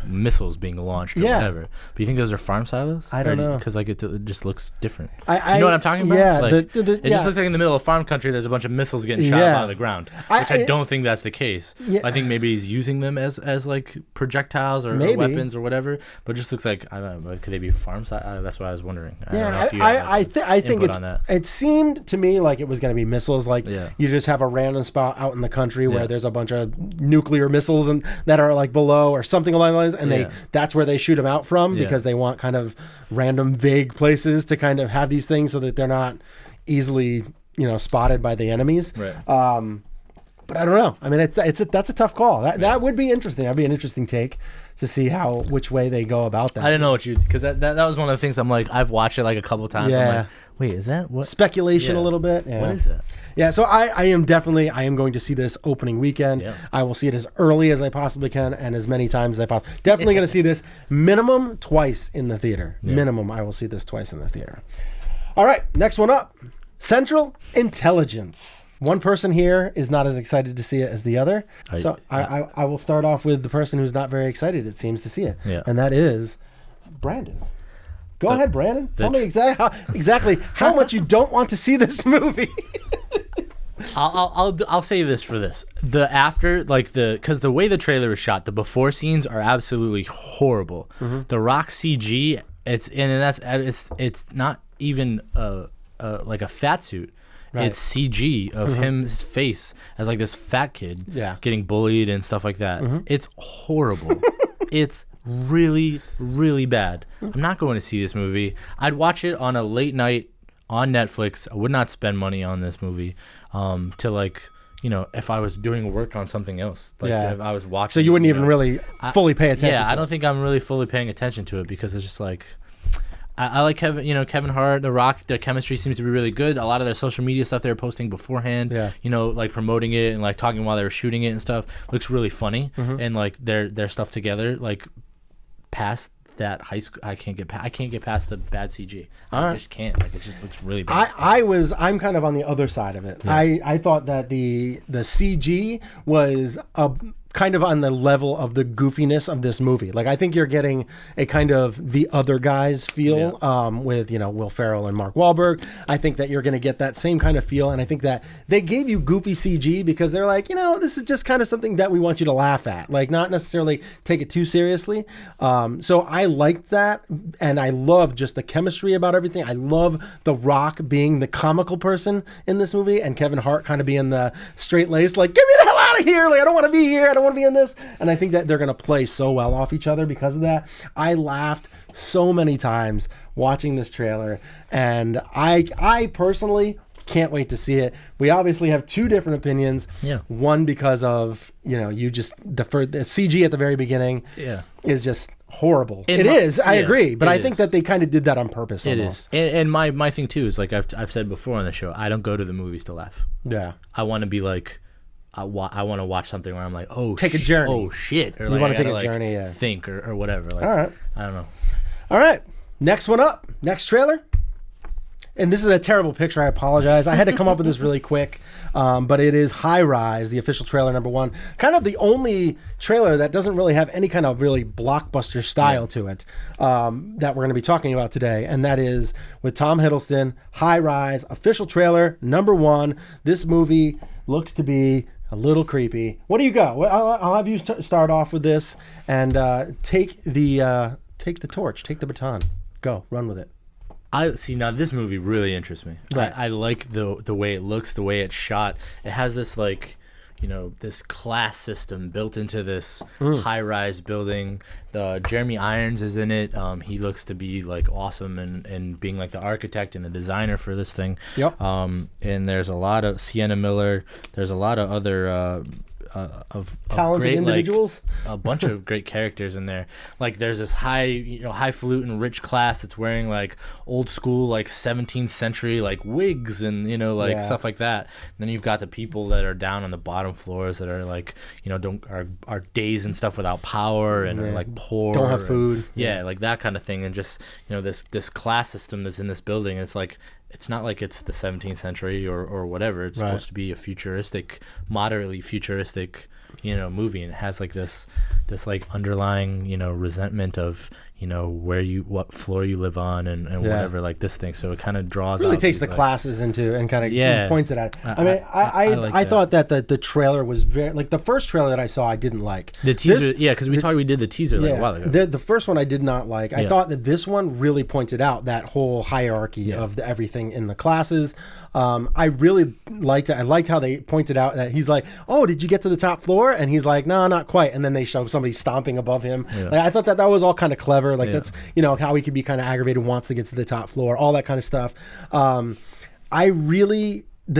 missiles being launched or whatever. But you think those are farm silos? I don't know. Because like it just looks different. You know what I'm talking about? Yeah. Like, it just looks like in the middle of farm country, there's a bunch of missiles getting shot out of the ground, which I don't think that's the case. Yeah. I think maybe he's using them as like projectiles or weapons or whatever. But it just looks like, I don't know, could they be farm silos? That's what I was wondering. I think it seemed to me like it was going to be missiles. Like you just have a random spot out in the country where there's a bunch of nuclear missiles and that are like below or something along those lines, and that's where they shoot them out from because they want kind of random vague places to kind of have these things so that they're not easily spotted by the enemies. Right. But I don't know. I mean, that's a tough call. That would be interesting. That'd be an interesting take to see which way they go about that. I didn't know because that was one of the things I'm like, I've watched it like a couple of times. Yeah. I'm like, wait, is that what? Speculation a little bit. Yeah. What is that? Yeah, so I am going to see this opening weekend. Yeah. I will see it as early as I possibly can and as many times as I possibly. Definitely going to see this minimum twice in the theater. Yeah. Minimum, I will see this twice in the theater. All right, next one up. Central Intelligence. One person here is not as excited to see it as the other. I will start off with the person who's not very excited, it seems, to see it. Yeah. And that is Brandon. Go ahead, Brandon. Tell me exactly how much you don't want to see this movie. I'll say this for this. The after, because the way the trailer is shot, the before scenes are absolutely horrible. Mm-hmm. The Rock CG, it's not even like a fat suit. Right. It's CG of his face as like this fat kid getting bullied and stuff like that. Mm-hmm. It's horrible. It's really, really bad. I'm not going to see this movie. I'd watch it on a late night on Netflix. I would not spend money on this movie if I was doing work on something else. If I was watching. So you wouldn't even really fully pay attention to it? I don't think I'm really fully paying attention to it because it's just like... I like Kevin Hart, The Rock. Their chemistry seems to be really good. A lot of their social media stuff they were posting beforehand, like promoting it and like talking while they were shooting it and stuff, looks really funny. Mm-hmm. And like their stuff together, like past that high school, I can't get past the bad CG. I just can't. Like it just looks really bad. I'm kind of on the other side of it. Yeah. I thought that the CG was kind of on the level of the goofiness of this movie. Like I think you're getting a kind of The Other Guys feel with Will Ferrell and Mark Wahlberg. I think that you're going to get that same kind of feel, and I think that they gave you goofy CG because they're like, this is just kind of something that we want you to laugh at, like not necessarily take it too seriously. So I liked that, and I love just the chemistry about everything. I love The Rock being the comical person in this movie, and Kevin Hart kind of being the straight-laced, like, get me the hell out of here! Like I don't want to be here. I don't want to be in this. And I think that they're going to play so well off each other because of that. I laughed so many times watching this trailer, and I personally can't wait to see it. We obviously have two different opinions. Yeah. One because of the CG at the very beginning is just horrible. It is. I agree, but I think that they kind of did that on purpose. It is. And my thing too is like I've said before on the show, I don't go to the movies to laugh. Yeah. I want to be like, I want to watch something where I'm like, take a journey. Oh shit! Or you want to take a journey, think or whatever. Like, all right. I don't know. All right. Next one up. Next trailer. And this is a terrible picture. I apologize. I had to come up with this really quick. But it is High Rise, the official trailer number 1. Kind of the only trailer that doesn't really have any kind of really blockbuster style to it that we're going to be talking about today. And that is with Tom Hiddleston, High Rise, official trailer number 1. This movie looks to be a little creepy. What do you got? I'll have you start off with this and take the torch, take the baton. Go, run with it. I see. Now this movie really interests me. Right. I like the way it looks, the way it's shot. It has this this class system built into this high-rise building. Jeremy Irons is in it. He looks to be like awesome and being like the architect and the designer for this thing. Yep. And there's a lot of Sienna Miller. There's a lot of other talented great, individuals. Like, a bunch of great characters in there. Like there's this highfalutin rich class that's wearing like old school like 17th century like wigs and stuff like that. And then you've got the people that are down on the bottom floors that are like are dazed and stuff without power and are like poor, don't have food. Like that kind of thing. And just this class system that's in this building. It's like, it's not like it's the 17th century or whatever. It's supposed to be a futuristic, moderately futuristic, movie, and it has like this like underlying, resentment of, what floor you live on and whatever, like this thing. So it kind of draws really out takes the like, classes into and kind of points it at. I thought that the trailer was very, like the first trailer that I saw I didn't like. The teaser, because we did the teaser like a while ago. The first one I did not like. I thought that this one really pointed out that whole hierarchy of everything in the classes. I really liked it. I liked how they pointed out that he's like, "Oh, did you get to the top floor?" And he's like, "No, not quite." And then they show somebody stomping above him. Like, I thought that was all kind of clever. Like that's how he could be kind of aggravated, wants to get to the top floor, all that kind of stuff. The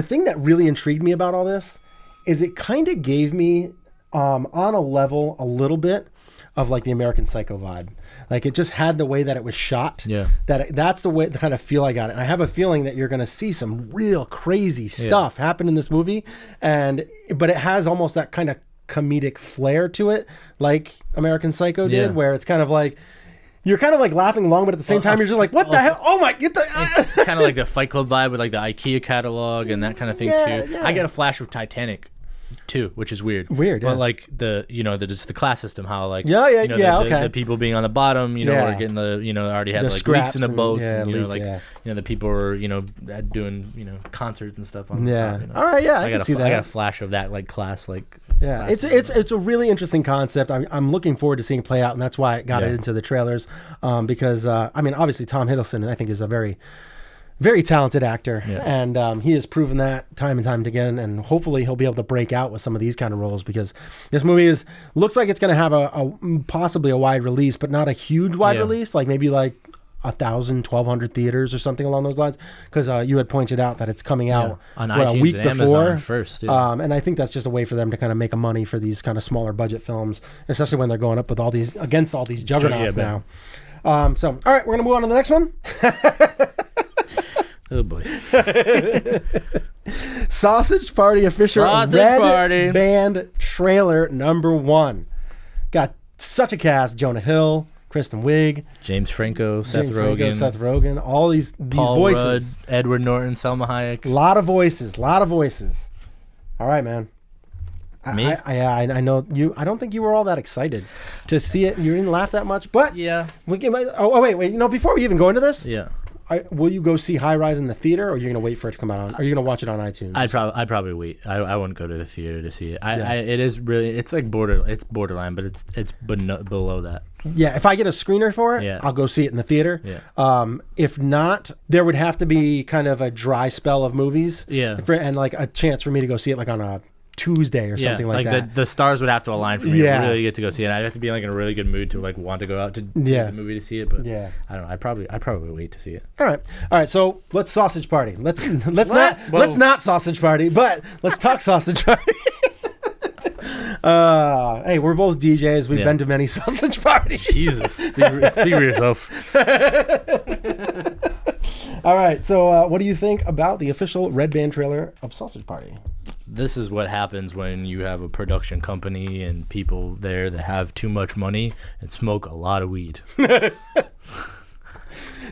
thing that really intrigued me about all this is it kind of gave me on a level a little bit of like the American Psycho vibe. Like it just had the way that it was shot. That's the kind of feel I got. And I have a feeling that you're going to see some real crazy stuff happen in this movie, but it has almost that kind of comedic flair to it, like American Psycho did, where it's kind of like you're kind of like laughing along, but at the same time you're just like, what the hell? Oh my! Get the kind of like the Fight Club vibe with like the IKEA catalog and that kind of thing too. I get a flash of Titanic too, which is weird. But like just the class system, how like the people being on the bottom, are getting the already had the like leaks in the boats, the people are doing concerts and stuff on the top, all right, I can see that. I got a flash of that like class like. It's a really interesting concept. I'm looking forward to seeing it play out, and that's why I got it into the trailers, because obviously Tom Hiddleston I think is a very, very talented actor, and he has proven that time and time again, and hopefully he'll be able to break out with some of these kind of roles, because this movie looks like it's going to have a possibly a wide release, but not a huge wide release, like maybe like 1,000, 1,200 theaters or something along those lines, because you had pointed out that it's coming out on iTunes a week and before Amazon first, and I think that's just a way for them to kind of make a money for these kind of smaller budget films, especially when they're going up with against all these juggernauts now. So all right, we're gonna move on to the next one. Oh boy. Sausage Party official Red Band trailer number 1. Got such a cast: Jonah Hill, Kristen Wiig, James Franco, Seth Rogen, all these Paul voices. Rudd, Edward Norton, Selma Hayek. A lot of voices. All right, man. Me? I know you. I don't think you were all that excited to see it. You didn't laugh that much, but wait. Before we even go into this, will you go see High Rise in the theater, or are you going to wait for it to come out on? Are you going to watch it on iTunes? I'd probably wait. I wouldn't go to the theater to see it. It is really, it's like borderline, but it's below that. Yeah, if I get a screener for it, I'll go see it in the theater. If not, there would have to be kind of a dry spell of movies. And like a chance for me to go see it like on a Tuesday or something like that. The stars would have to align for me to really get to go see it. I'd have to be like in a really good mood to like want to go out to the movie to see it. But I don't know. I'd probably wait to see it. All right. So let's sausage party. Let's not sausage party, but let's talk sausage party. Hey, we're both DJs. We've been to many sausage parties. Jesus, speak for yourself. All right. So what do you think about the official Red Band trailer of Sausage Party? This is what happens when you have a production company and people there that have too much money and smoke a lot of weed. Do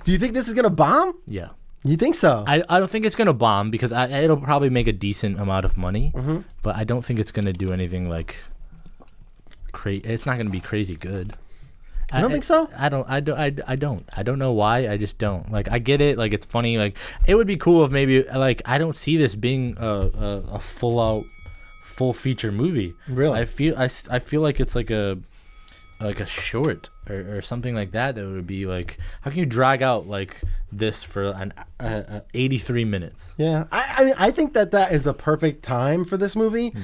you think this is going to bomb? Yeah. You think so? I don't think it's going to bomb because it'll probably make a decent amount of money, but I don't think it's going to do anything like it's not going to be crazy good. I don't think so. I don't know why. I just don't. Like, I get it. Like, it's funny. Like, it would be cool if maybe like I don't see this being a full feature movie. Really? I feel like it's like a short or something like that would be like, how can you drag out like this for 83 minutes? Yeah, I think that is the perfect time for this movie.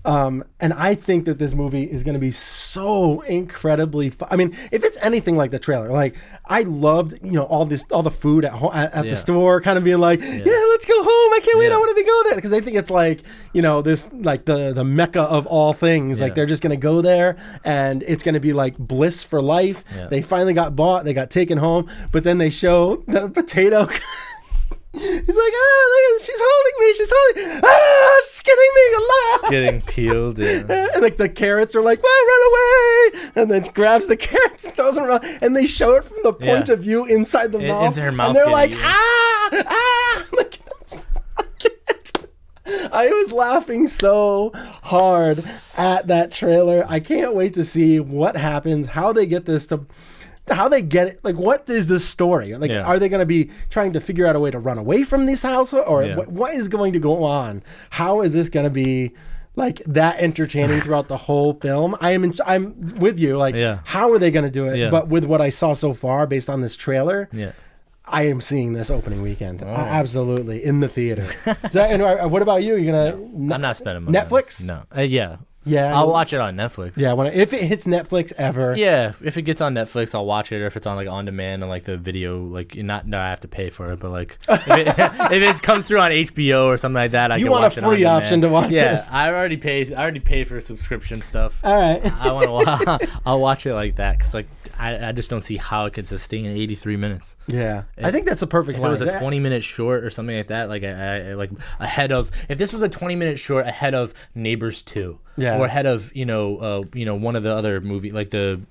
And I think that this movie is going to be so incredibly I mean, if it's anything like the trailer, like I loved all the food at the store, kind of being like, let's go home I can't wait. Yeah. I want to go there because they think it's like, this like the mecca of all things. Like Yeah. they're just gonna go there and it's gonna be like bliss for life. Yeah. They finally got bought. They got taken home, but then they show the potato. He's like, she's holding me. She's she's getting me alive. Getting peeled. Yeah. And like the carrots are like, well, run away. And then grabs the carrots and throws them around. And they show it from the point of view inside the mouth. Into her mouth. And they're like, eaten. Like, I can't. I was laughing so hard at that trailer. I can't wait to see what happens, how they get this to... How they get it, like what is the story? Like, are they going to be trying to figure out a way to run away from this house, or what is going to go on? How is this going to be like that entertaining throughout the whole film? I'm with you. Like, how are they going to do it? Yeah. But with what I saw so far, based on this trailer, Yeah. I am seeing this opening weekend. Absolutely in the theater. So, and what about you? You're gonna? I'm not spending money. Netflix? No. Yeah. Yeah, I'll watch it on Netflix. Yeah, if it hits Netflix ever. Yeah, if it gets on Netflix, I'll watch it. Or if it's on like on demand and like the video, like not I have to pay for it, but like if it comes through on HBO or something like that, I can watch it on demand. You want a free option to watch this? Yeah, I already paid for subscription stuff. All right. I'll watch it like that because like I just don't see how it can sustain 83 minutes. Yeah, I think that's a perfect. If it was a 20-minute short or something like that, like I like ahead of, if this was a 20-minute short ahead of Neighbors 2, or ahead of one of the other movie, like the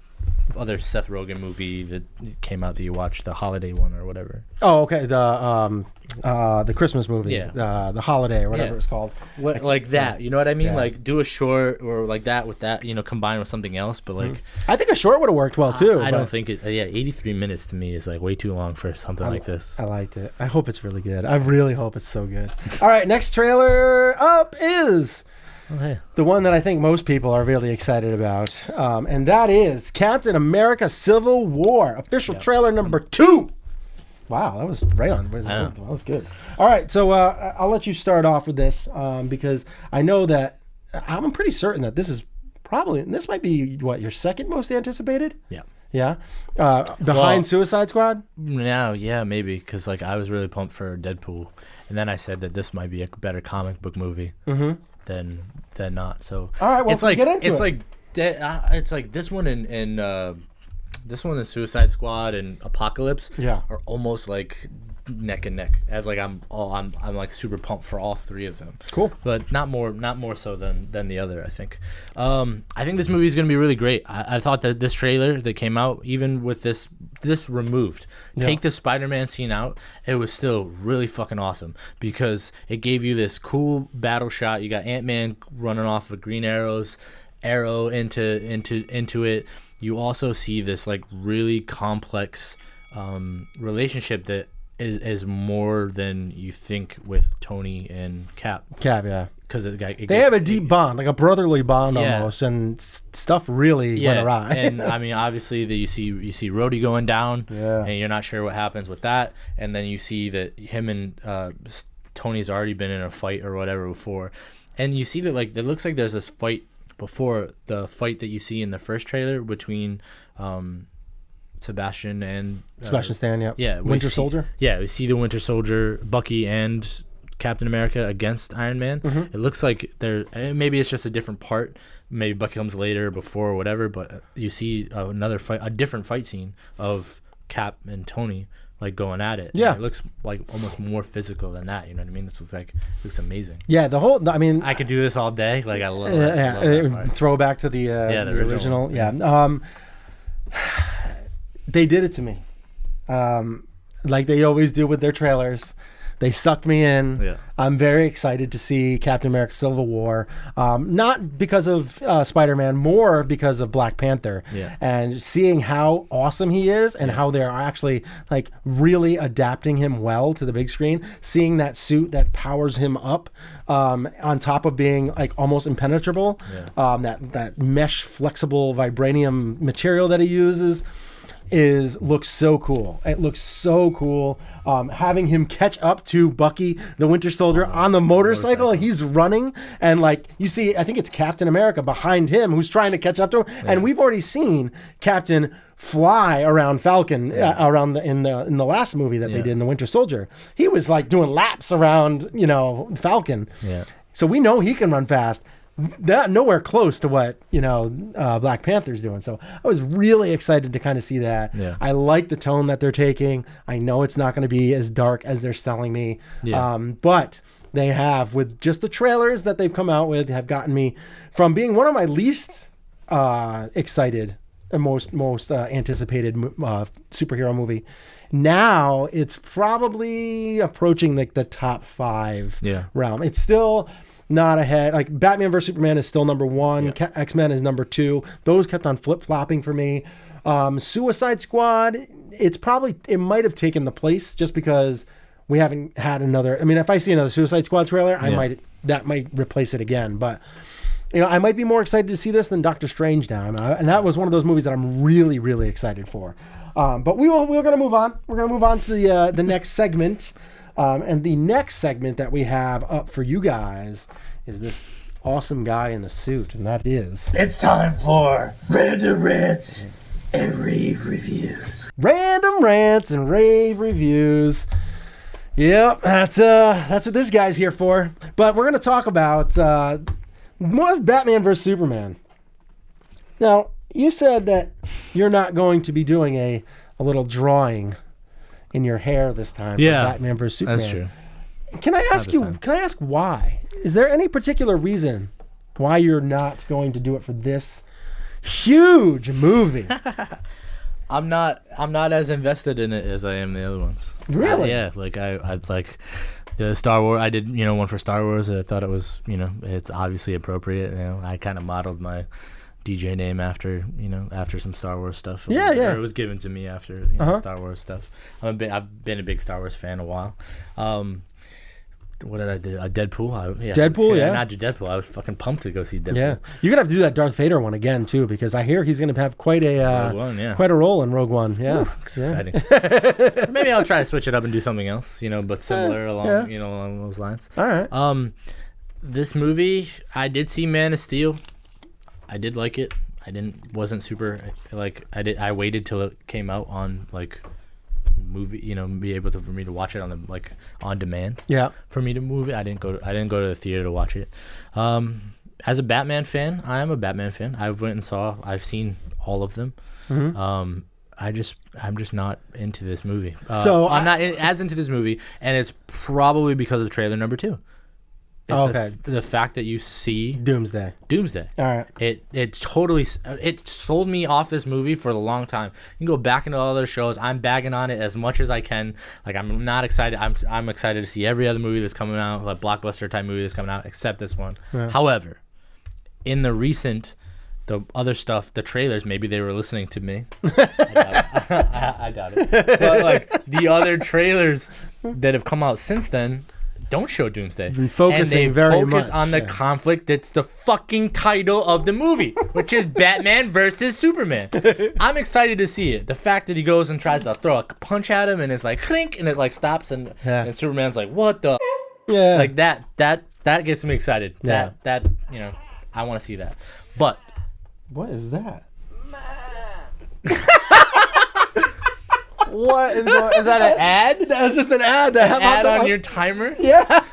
other Seth Rogen movie that came out that you watched, the holiday one or whatever. Oh, okay, the Christmas movie, the holiday or whatever it's called. Like that, you know what I mean? Like do a short or like that with that, combined with something else. But like, I think a short would have worked well too. I don't think it. 83 minutes to me is like way too long for something like this. I liked it. I hope it's really good. I really hope it's so good. All right, next trailer up is. Oh, hey. The one that I think most people are really excited about, and that is Captain America: Civil War, official trailer number 2. Wow, that was right on. That was good. All right, so I'll let you start off with this because I know that I'm pretty certain that this might be what, your second most anticipated? Yeah. Yeah, behind Suicide Squad. No, yeah, maybe because like I was really pumped for Deadpool, and then I said that this might be a better comic book movie. Than not. So all right, well, it's like get into it. It's like this one and this one and Suicide Squad and Apocalypse are almost like neck and neck. As like I'm like super pumped for all three of them. Cool, but not more so than the other. I think this movie is going to be really great. I thought that this trailer that came out, even with this removed, take the Spider-Man scene out, it was still really fucking awesome because it gave you this cool battle shot. You got Ant-Man running off with green arrow into it. You also see this like really complex relationship that is more than you think with Tony and Cap. Yeah. Because they have a deep bond, like a brotherly bond almost, and stuff really went awry. And I mean, obviously, that you see Rhodey going down, and you're not sure what happens with that. And then you see that him and Tony's already been in a fight or whatever before, and you see that like it looks like there's this fight before the fight that you see in the first trailer between Sebastian and Sebastian Stan, Winter Soldier. Yeah, we see the Winter Soldier, Bucky, and Captain America against Iron Man. It looks like maybe it's just a different part. Maybe Bucky comes later, before, or whatever. But you see a different fight scene of Cap and Tony like going at it. Yeah, and it looks like almost more physical than that. You know what I mean? This looks amazing. Yeah, I could do this all day. Like I love it. Throwback to the original. Yeah. They did it to me, like they always do with their trailers. They sucked me in. Yeah. I'm very excited to see Captain America: Civil War, not because of Spider-Man, more because of Black Panther, and seeing how awesome he is and how they're actually like really adapting him well to the big screen. Seeing that suit that powers him up, on top of being like almost impenetrable, that mesh flexible vibranium material that he uses. looks so cool. It looks so cool. Having him catch up to Bucky, the Winter Soldier, on the motorcycle. He's running, and like you see, I think it's Captain America behind him who's trying to catch up to him. Yeah. And we've already seen Captain fly around Falcon in the last movie that they did in the Winter Soldier. He was like doing laps around, Falcon. Yeah. So we know he can run fast. That nowhere close to what Black Panther's doing. So I was really excited to kind of see that. Yeah. I like the tone that they're taking. I know it's not going to be as dark as they're selling me, but they have, with just the trailers that they've come out with, have gotten me from being one of my least excited and most anticipated superhero movie. Now it's probably approaching like the top 5 realm. It's still not ahead. Like Batman vs Superman is still number 1. Yeah. X-Men is number 2. Those kept on flip-flopping for me. Suicide Squad, it might have taken the place just because we haven't had another. I mean, if I see another Suicide Squad trailer, that might replace it again. But I might be more excited to see this than Doctor Strange now. And that was one of those movies that I'm really, really excited for. But we're going to move on. We're going to move on to the next segment. And the next segment that we have up for you guys is this awesome guy in the suit, and that is... It's time for Random Rants and Rave Reviews. Random Rants and Rave Reviews. Yep, that's what this guy's here for. But we're going to talk about Batman vs. Superman. Now, you said that you're not going to be doing a little drawing in your hair this time for Batman vs. Superman. That's true. Can I ask why? Is there any particular reason why you're not going to do it for this huge movie? I'm not as invested in it as I am the other ones. Really? Like I like the Star Wars. I did one for Star Wars. I thought it was it's obviously appropriate. I kind of modeled my DJ name after some Star Wars stuff. It was given to me after Star Wars stuff. I've been a big Star Wars fan a while. What did I do? Deadpool. Deadpool. Not do Deadpool. I was fucking pumped to go see Deadpool. Yeah, you're gonna have to do that Darth Vader one again too, because I hear he's gonna have quite a role in Rogue One. Yeah, ooh, exciting. Maybe I'll try to switch it up and do something else. But similar along those lines. All right. This movie, I did see Man of Steel. I did like it. Wasn't super I waited till it came out on movie, be able for me to watch it on demand. Yeah. For me to move it, I didn't go to the theater to watch it. As a Batman fan, I am a Batman fan. I've seen all of them. Mm-hmm. I'm just not into this movie. So I'm not as into this movie, and it's probably because of trailer number 2. It's the fact that you see Doomsday. All right. It totally sold me off this movie for a long time. You can go back into all other shows. I'm bagging on it as much as I can. I'm not excited. I'm excited to see every other movie that's coming out, like blockbuster type movie that's coming out, except this one. Yeah. However, in the other stuff, the trailers, maybe they were listening to me. I doubt it. But the other trailers that have come out since then don't show Doomsday. Focusing very much. Focus on the conflict that's the fucking title of the movie, which is Batman versus Superman. I'm excited to see it. The fact that he goes and tries to throw a punch at him and it's like clink and it stops and Superman's like, what the? Yeah. That gets me excited. Yeah. That I want to see that. But what is that? What is that? An ad? That's just an ad. An ad on your timer? Yeah.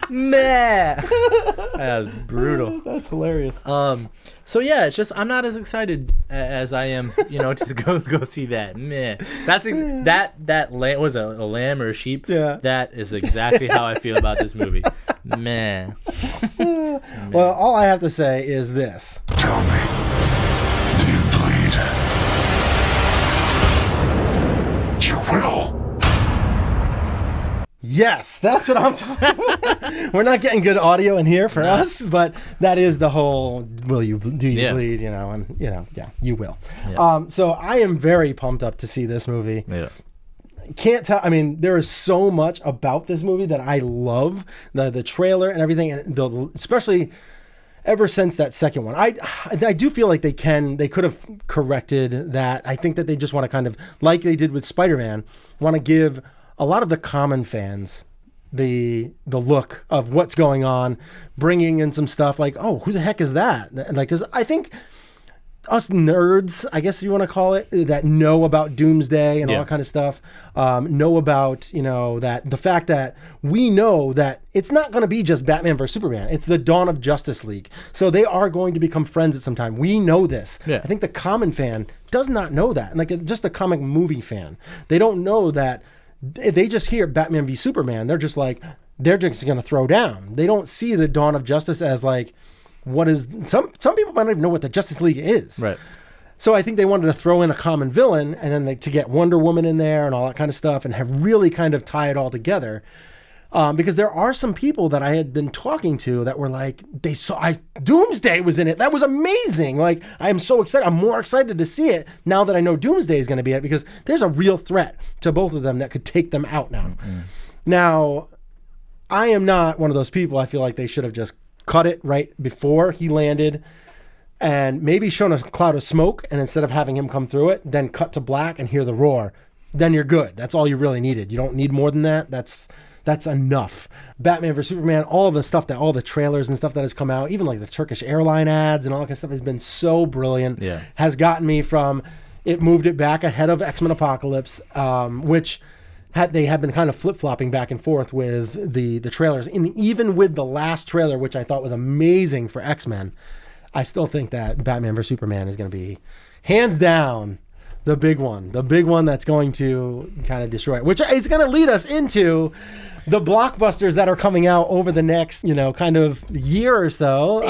Meh. That was brutal. That's hilarious. So yeah, it's just I'm not as excited as I am, to go see that. Meh. That's that lamb was a lamb or a sheep. Yeah. That is exactly how I feel about this movie. Meh. Well, all I have to say is this. Tell me, do you bleed? You will. Yes, that's what I'm talking about. We're not getting good audio in here for us, but that is the whole do you bleed, and you will. Yeah. So I am very pumped up to see this movie. Yeah. Can't tell. I mean, there is so much about this movie that I love. The trailer and everything, and especially ever since that second one. I do feel like they could have corrected that. I think that they just want to kind of, like they did with Spider-Man, want to give a lot of the common fans the look of what's going on, bringing in some stuff like, oh, who the heck is that? Like, 'cause I think us nerds, I guess if you want to call it, that know about Doomsday and all that kind of stuff, know about, that the fact that we know that it's not going to be just Batman versus Superman. It's the dawn of Justice League. So they are going to become friends at some time. We know this. Yeah. I think the common fan does not know that. Like just a comic movie fan. They don't know that if they just hear Batman v Superman, they're just going to throw down. They don't see the dawn of justice as like, what is some people might not even know what the Justice League is. Right. So I think they wanted to throw in a common villain and then to get Wonder Woman in there and all that kind of stuff and have really kind of tie it all together. Because there are some people that I had been talking to that were like, Doomsday was in it. That was amazing. Like, I am so excited. I'm more excited to see it now that I know Doomsday is going to be it, because there's a real threat to both of them that could take them out now. Mm-hmm. Now, I am not one of those people. I feel like they should have just cut it right before he landed and maybe shown a cloud of smoke, and instead of having him come through it, then cut to black and hear the roar. Then you're good. That's all you really needed. You don't need more than that. That's enough. Batman vs Superman, all the trailers and stuff that has come out, even like the Turkish airline ads and all that kind of stuff has been so brilliant. Yeah. Has gotten me from, it moved it back ahead of X-Men Apocalypse, which they have been kind of flip-flopping back and forth with the trailers. And even with the last trailer, which I thought was amazing for X-Men, I still think that Batman vs Superman is going to be hands down the big one that's going to kind of destroy it, which is going to lead us into the blockbusters that are coming out over the next, kind of year or so.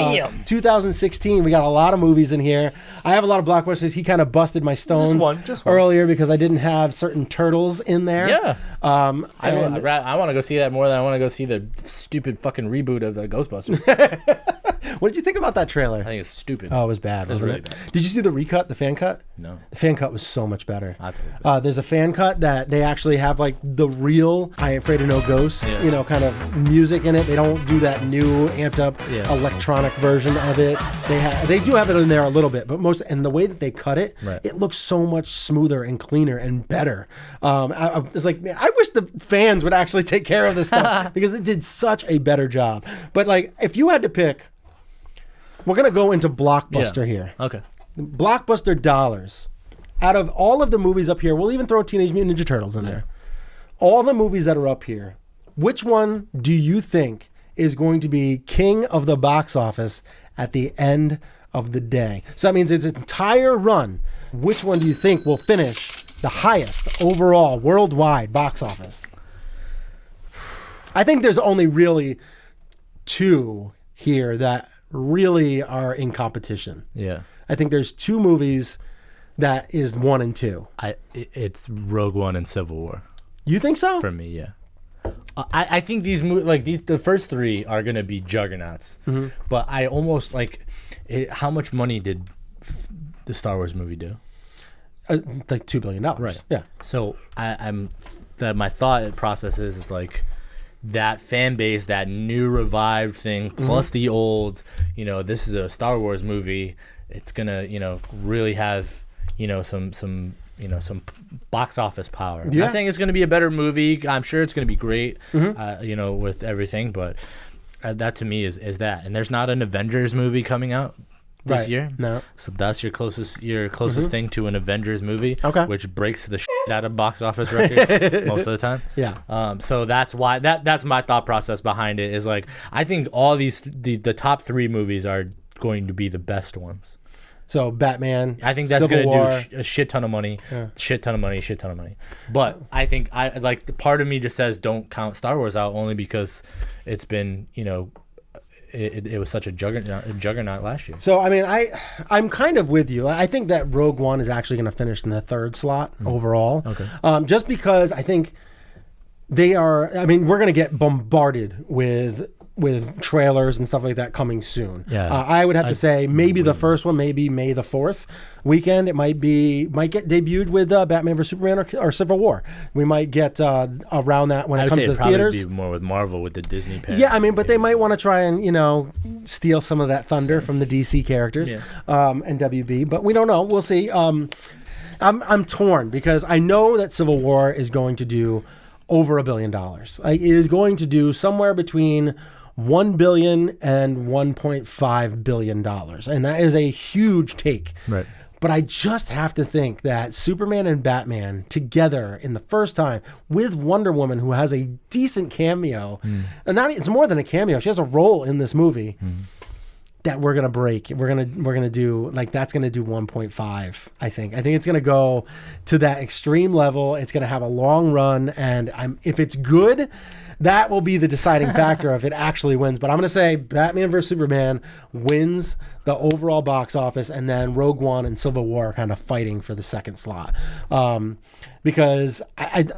2016, we got a lot of movies in here. I have a lot of blockbusters. He kind of busted my stones just one. Earlier because I didn't have certain turtles in there. Yeah. I want to go see that more than I want to go see the stupid fucking reboot of the Ghostbusters. What did you think about that trailer? I think it's stupid. Oh, it was bad. It was really bad. Did you see the recut, the fan cut? No. The fan cut was so much better. There's a fan cut that they actually have like the real I Ain't Afraid of No Ghosts, kind of music in it. They don't do that new amped up electronic version of it. They do have it in there a little bit, but and the way that they cut it, it looks so much smoother and cleaner and better. I was like, man, I wish the fans would actually take care of this stuff because it did such a better job. But like, if you had to pick, we're going to go into Blockbuster here. Okay. Blockbuster dollars. Out of all of the movies up here, we'll even throw Teenage Mutant Ninja Turtles in there. All the movies that are up here, which one do you think is going to be king of the box office at the end of the day? So that means its entire run. Which one do you think will finish the highest overall worldwide box office? I think there's only really two here that really are in competition. Yeah. I think there's two movies that is 1 and 2. It's Rogue One and Civil War. You think so? For me, yeah. I think these movies, like the first three, are gonna be juggernauts. Mm-hmm. But I almost like how much money did the Star Wars movie do? Like $2 billion. Right. Yeah. So my thought process is like that fan base, that new revived thing, plus the old. This is a Star Wars movie. It's gonna, really have, some box office power. I'm not saying it's gonna be a better movie. I'm sure it's gonna be great, with everything. But that to me is that. And there's not an Avengers movie coming out this year. No. So that's your closest thing to an Avengers movie. Okay. Which breaks the shit out of box office records most of the time. Yeah. So that's why that's my thought process behind it. Is like, I think all these the top three movies are going to be the best ones. So Batman, I think that's going to do a shit ton of money, shit ton of money. But I think part of me just says don't count Star Wars out, only because it's been, it was such a juggernaut last year. So I mean, I'm kind of with you. I think that Rogue One is actually going to finish in the third slot overall. Okay. Just because I think they are. I mean, we're going to get bombarded with with trailers and stuff like that coming soon. Yeah. I would have to say maybe the first one, maybe May the 4th weekend. It might get debuted with Batman vs Superman or Civil War. We might get around that when it comes to the theaters. Be more with Marvel with the Disney pen. Yeah, I mean, but they might want to try and steal some of that thunder from the DC characters and WB. But we don't know. We'll see. I'm torn because I know that Civil War is going to do over $1 billion. It is going to do somewhere between $1 billion and $1.5 billion, and that is a huge take. Right. But I just have to think that Superman and Batman together in the first time with Wonder Woman, who has a decent cameo, and it's more than a cameo. She has a role in this movie. That we're gonna break. We're gonna do that's gonna do 1.5. I think it's gonna go to that extreme level. It's gonna have a long run, and if it's good, that will be the deciding factor if it actually wins. But I'm gonna say Batman vs Superman wins the overall box office, and then Rogue One and Civil War are kind of fighting for the second slot. Because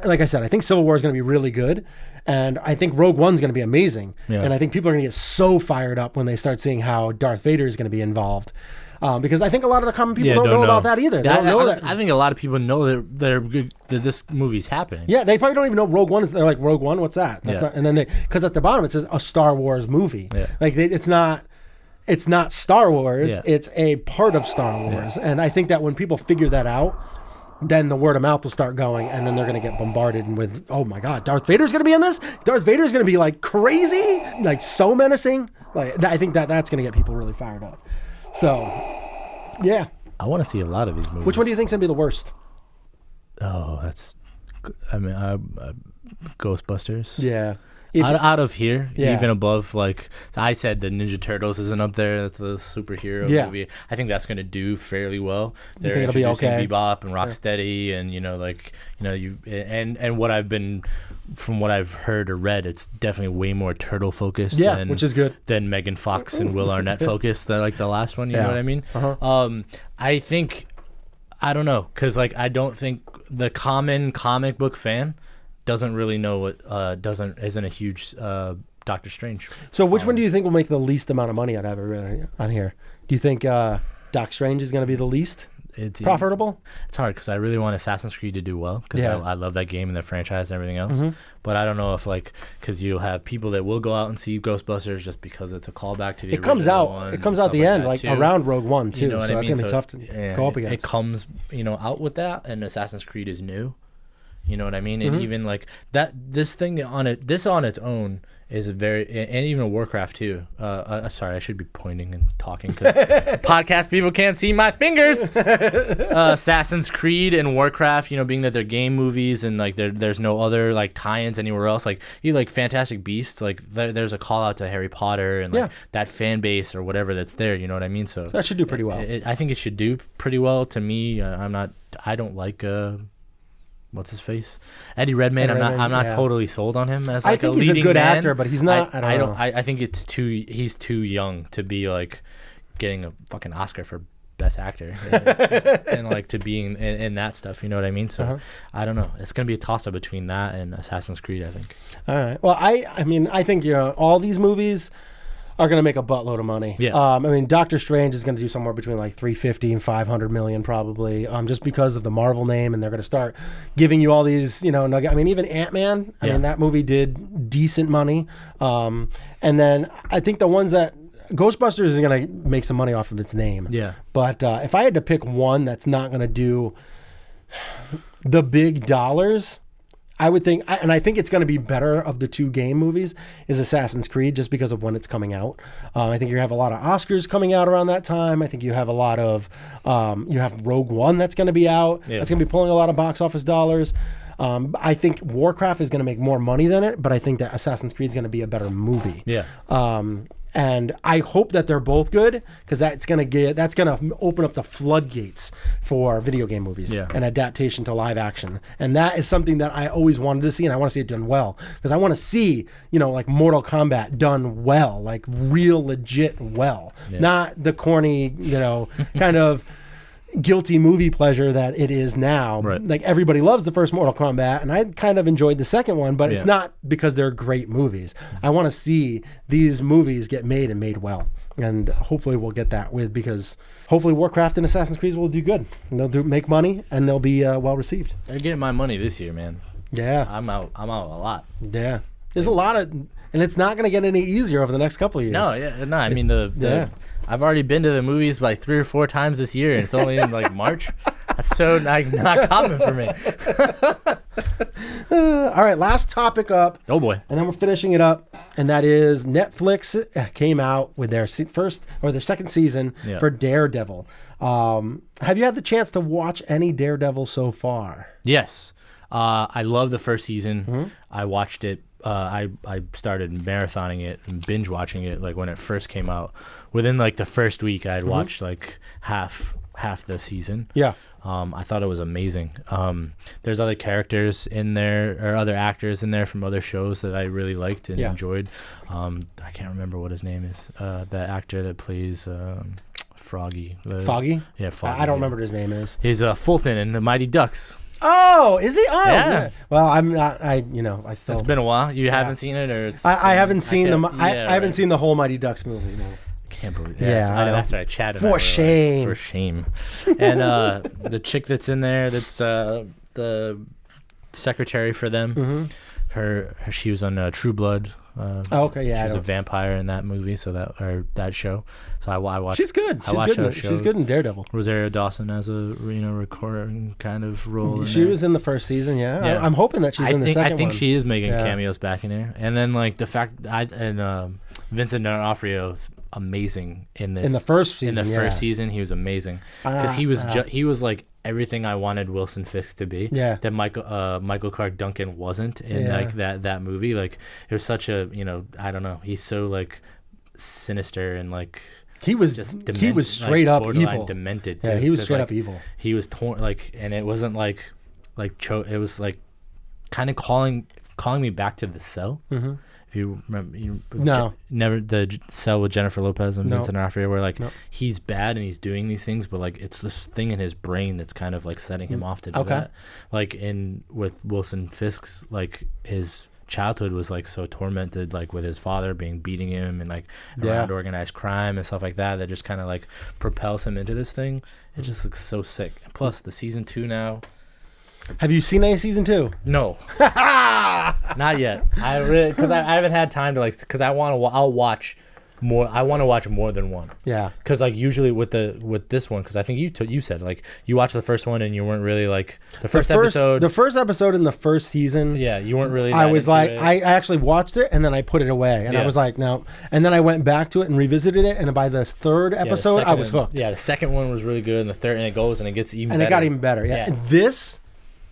like I said, I think Civil War is gonna be really good. And I think Rogue One's going to be amazing. Yeah. And I think people are going to get so fired up when they start seeing how Darth Vader is going to be involved. Because I think a lot of the common people don't know about that either. They don't know that. I think a lot of people know that this movie's happening. Yeah, they probably don't even know Rogue One is. They're like, Rogue One, what's that? That's not, and then because at the bottom it says a Star Wars movie. Yeah. It's not Star Wars. Yeah. It's a part of Star Wars. Yeah. And I think that when people figure that out, then the word of mouth will start going, and then they're going to get bombarded with, oh my God, Darth Vader's going to be in this? Darth Vader's going to be like crazy? Like so menacing? I think that's going to get people really fired up. So, yeah. I want to see a lot of these movies. Which one do you think's going to be the worst? Oh, Ghostbusters. Yeah. Out of here, even above, I said, the Ninja Turtles isn't up there. That's a superhero movie. I think that's going to do fairly well. They're introducing Bebop and Rocksteady, and from what I've heard or read, it's definitely way more turtle focused. Yeah, which is good. Than Megan Fox and Will Arnett focused. The last one. You know what I mean? Uh-huh. I think, I don't know, because I don't think the common comic book fan doesn't really know what isn't a huge Doctor Strange. So which one do you think will make the least amount of money out of it on here? Do you think Doc Strange is going to be the least profitable? It's hard because I really want Assassin's Creed to do well because I love that game and the franchise and everything else. Mm-hmm. But I don't know if because you'll have people that will go out and see Ghostbusters just because it's a callback to the original one. It comes out the end around Rogue One too. So that's going to be tough to go up against. It comes out with that, and Assassin's Creed is new. You know what I mean? And even that, this on its own is and even Warcraft too. Sorry, I should be pointing and talking because podcast people can't see my fingers. Assassin's Creed and Warcraft, being that they're game movies and there's no other tie-ins anywhere else. Fantastic Beasts, there's a call out to Harry Potter and that fan base or whatever that's there. You know what I mean? So that should do pretty well. I think it should do pretty well. To me, I don't like. What's his face? Eddie Redmayne. I'm not totally sold on him as I think a leading he's a good man. actor, but he's not. I don't know. I think he's too young to be getting a fucking Oscar for Best Actor and to being in that stuff. You know what I mean? So I don't know. It's gonna be a toss up between that and Assassin's Creed, I think. All right. Well, I think all these movies are going to make a buttload of money. Yeah. Doctor Strange is going to do somewhere between 350 and 500 million probably, just because of the Marvel name, and they're going to start giving you all these, nuggets. Even Ant-Man, that movie did decent money. And then I think the ones that Ghostbusters is going to make some money off of its name. Yeah. But if I had to pick one that's not going to do the big dollars, I would think, and I think it's going to be better of the two game movies, is Assassin's Creed, just because of when it's coming out. I think you have a lot of Oscars coming out around that time. I think you have a lot of, you have Rogue One that's going to be out. Yeah. That's going to be pulling a lot of box office dollars. I think Warcraft is going to make more money than it, but I think that Assassin's Creed is going to be a better movie. Yeah. And I hope that they're both good, because that's going to open up the floodgates for video game movies and adaptation to live action. And that is something that I always wanted to see, and I want to see it done well, because I want to see, Mortal Kombat done well, real legit well, not the corny, kind of guilty movie pleasure that it is now. Right. Like everybody loves the first Mortal Kombat, and I kind of enjoyed the second one, but it's Yeah. not because they're great movies. I want to see these movies get made and made well, and hopefully we'll get that because hopefully Warcraft and Assassin's Creed will do good. And they'll make money and they'll be well received. They're getting my money this year, man. Yeah, I'm out a lot. yeah. There's a lot of, and it's not going to get any easier over the next couple of years. No, I mean I've already been to the movies like 3 or 4 times this year, and it's only in like March. That's so not common for me. All right, last topic up. Oh boy. And then we're finishing it up, and that is Netflix came out with their second season Yeah. for Daredevil. Have you had the chance to watch any Daredevil so far? Yes. I love the first season. Mm-hmm. I watched it. I started marathoning it and binge watching it like when it first came out. Within like the first week, I had watched like half the season. Yeah. I thought it was amazing. There's other characters in there or other actors in there from other shows that I really liked and enjoyed. I can't remember what his name is. The actor that plays Froggy. Foggy? Yeah, Foggy. I don't remember what his name is. He's Fulton in the Mighty Ducks. Oh, is he? Oh, Yeah. Well, I'm not. I still. It's been a while. You haven't seen it, or it's. I haven't seen I haven't right. seen the whole Mighty Ducks movie. No. Can't believe. Yeah, I know. that's right. Chad and For I were shame. for shame. And the chick that's in there, that's the secretary for them. Mm-hmm. She was on True Blood. Oh, okay, yeah. She I was a don't- vampire in that movie, that show. So I watched. She's good. I She's watched good. those She's shows. good in Daredevil. Rosario Dawson as a recording kind of role. in She there. was in the first season. Yeah. Yeah. I'm hoping that she's in the second one. I think she is making Yeah. cameos back in here, and then like the fact Vincent D'Onofrio is amazing in this. In the first season, in the yeah. first season, he was amazing because he was like everything I wanted Wilson Fisk to be. Yeah. That Michael Clark Duncan wasn't in Yeah. like that movie. Like it was such a I don't know. He's so like sinister and like. He was Just straight up borderline evil. demented. Yeah, too, he was 'cause, straight like, up evil. He was torn and it wasn't like it was like kind of calling me back to The Cell. Mm-hmm. If you remember, No. never the Cell with Jennifer Lopez and No. Vincent D'Onofrio, where like No. he's bad and he's doing these things, but like it's this thing in his brain that's kind of like setting him off to do Okay. that. Like with Wilson Fisk's, like his childhood was like so tormented, like with his father beating him and like around organized crime and stuff like that just kind of like propels him into this thing. It just looks so sick. Plus the season 2 now. Have you seen any season 2? No, not yet. I really because I haven't had time to because I'll watch more. I want to watch more than one. Yeah. Because like usually with this one, because I think you said like you watched the first one and you weren't really like the first episode. The first episode in the first season. Yeah, you weren't really. I that was into like, it. I actually watched it and then I put it away, and I Yeah. was like, no. And then I went back to it and revisited it, and by the third Yeah, the episode, I second was and- hooked. Yeah, the second one was really good, and the third, and it goes and it gets even. And better. it got even better. Yeah. And this,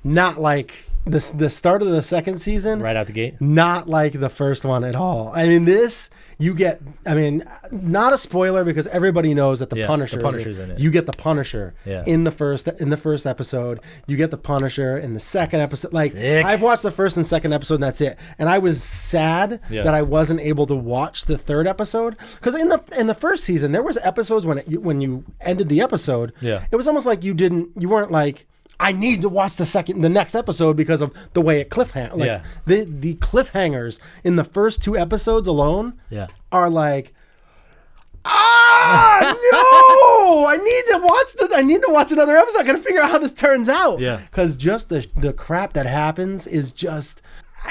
not like the start of the second season. right out the gate. Not like the first one at all. I mean, not a spoiler because everybody knows that the Yeah, Punisher. the Punisher's in it. You get the Punisher Yeah. in the first episode. You get the Punisher in the second episode. Like Sick. I've watched the first and second episode, and that's it. And I was sad Yeah. that I wasn't able to watch the third episode because in the first season there was episodes when you ended the episode. Yeah. It was almost like you weren't like, I need to watch the next episode because of the way it cliffhanger. Like Yeah. the cliffhangers in the first 2 episodes alone Yeah. are like, no! I need to watch another episode. I got to figure out how this turns out. Yeah. Because just the crap that happens is just.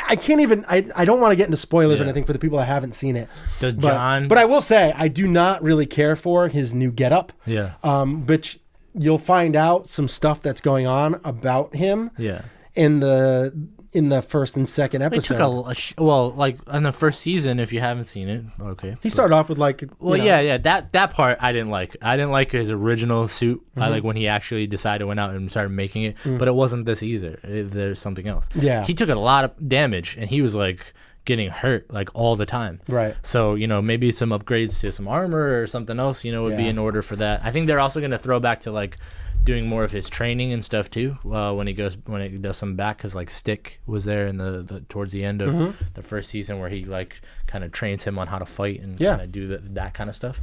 I can't even. I don't want to get into spoilers or Yeah. anything for the people that haven't seen it. Does But- John? But I will say I do not really care for his new getup. Yeah. But you'll find out some stuff that's going on about him Yeah. in the first and second He episode. took like in the first season. If you haven't seen it, okay. He started off with like, Well, you know, that part I didn't like. I didn't like his original suit. I Mm-hmm. like when he actually decided went out and started making it, but it wasn't this either. There's something else. Yeah. He took a lot of damage, and he was like getting hurt like all the time. Right. So Yeah. some upgrades to some armor or something else, would be in order for that. I think they're also going to throw back to like doing more of his training and stuff too when he does some back, because like Stick was there in the towards the end of the first season where he like kind of trains him on how to fight and Yeah. kind of do that kind of stuff.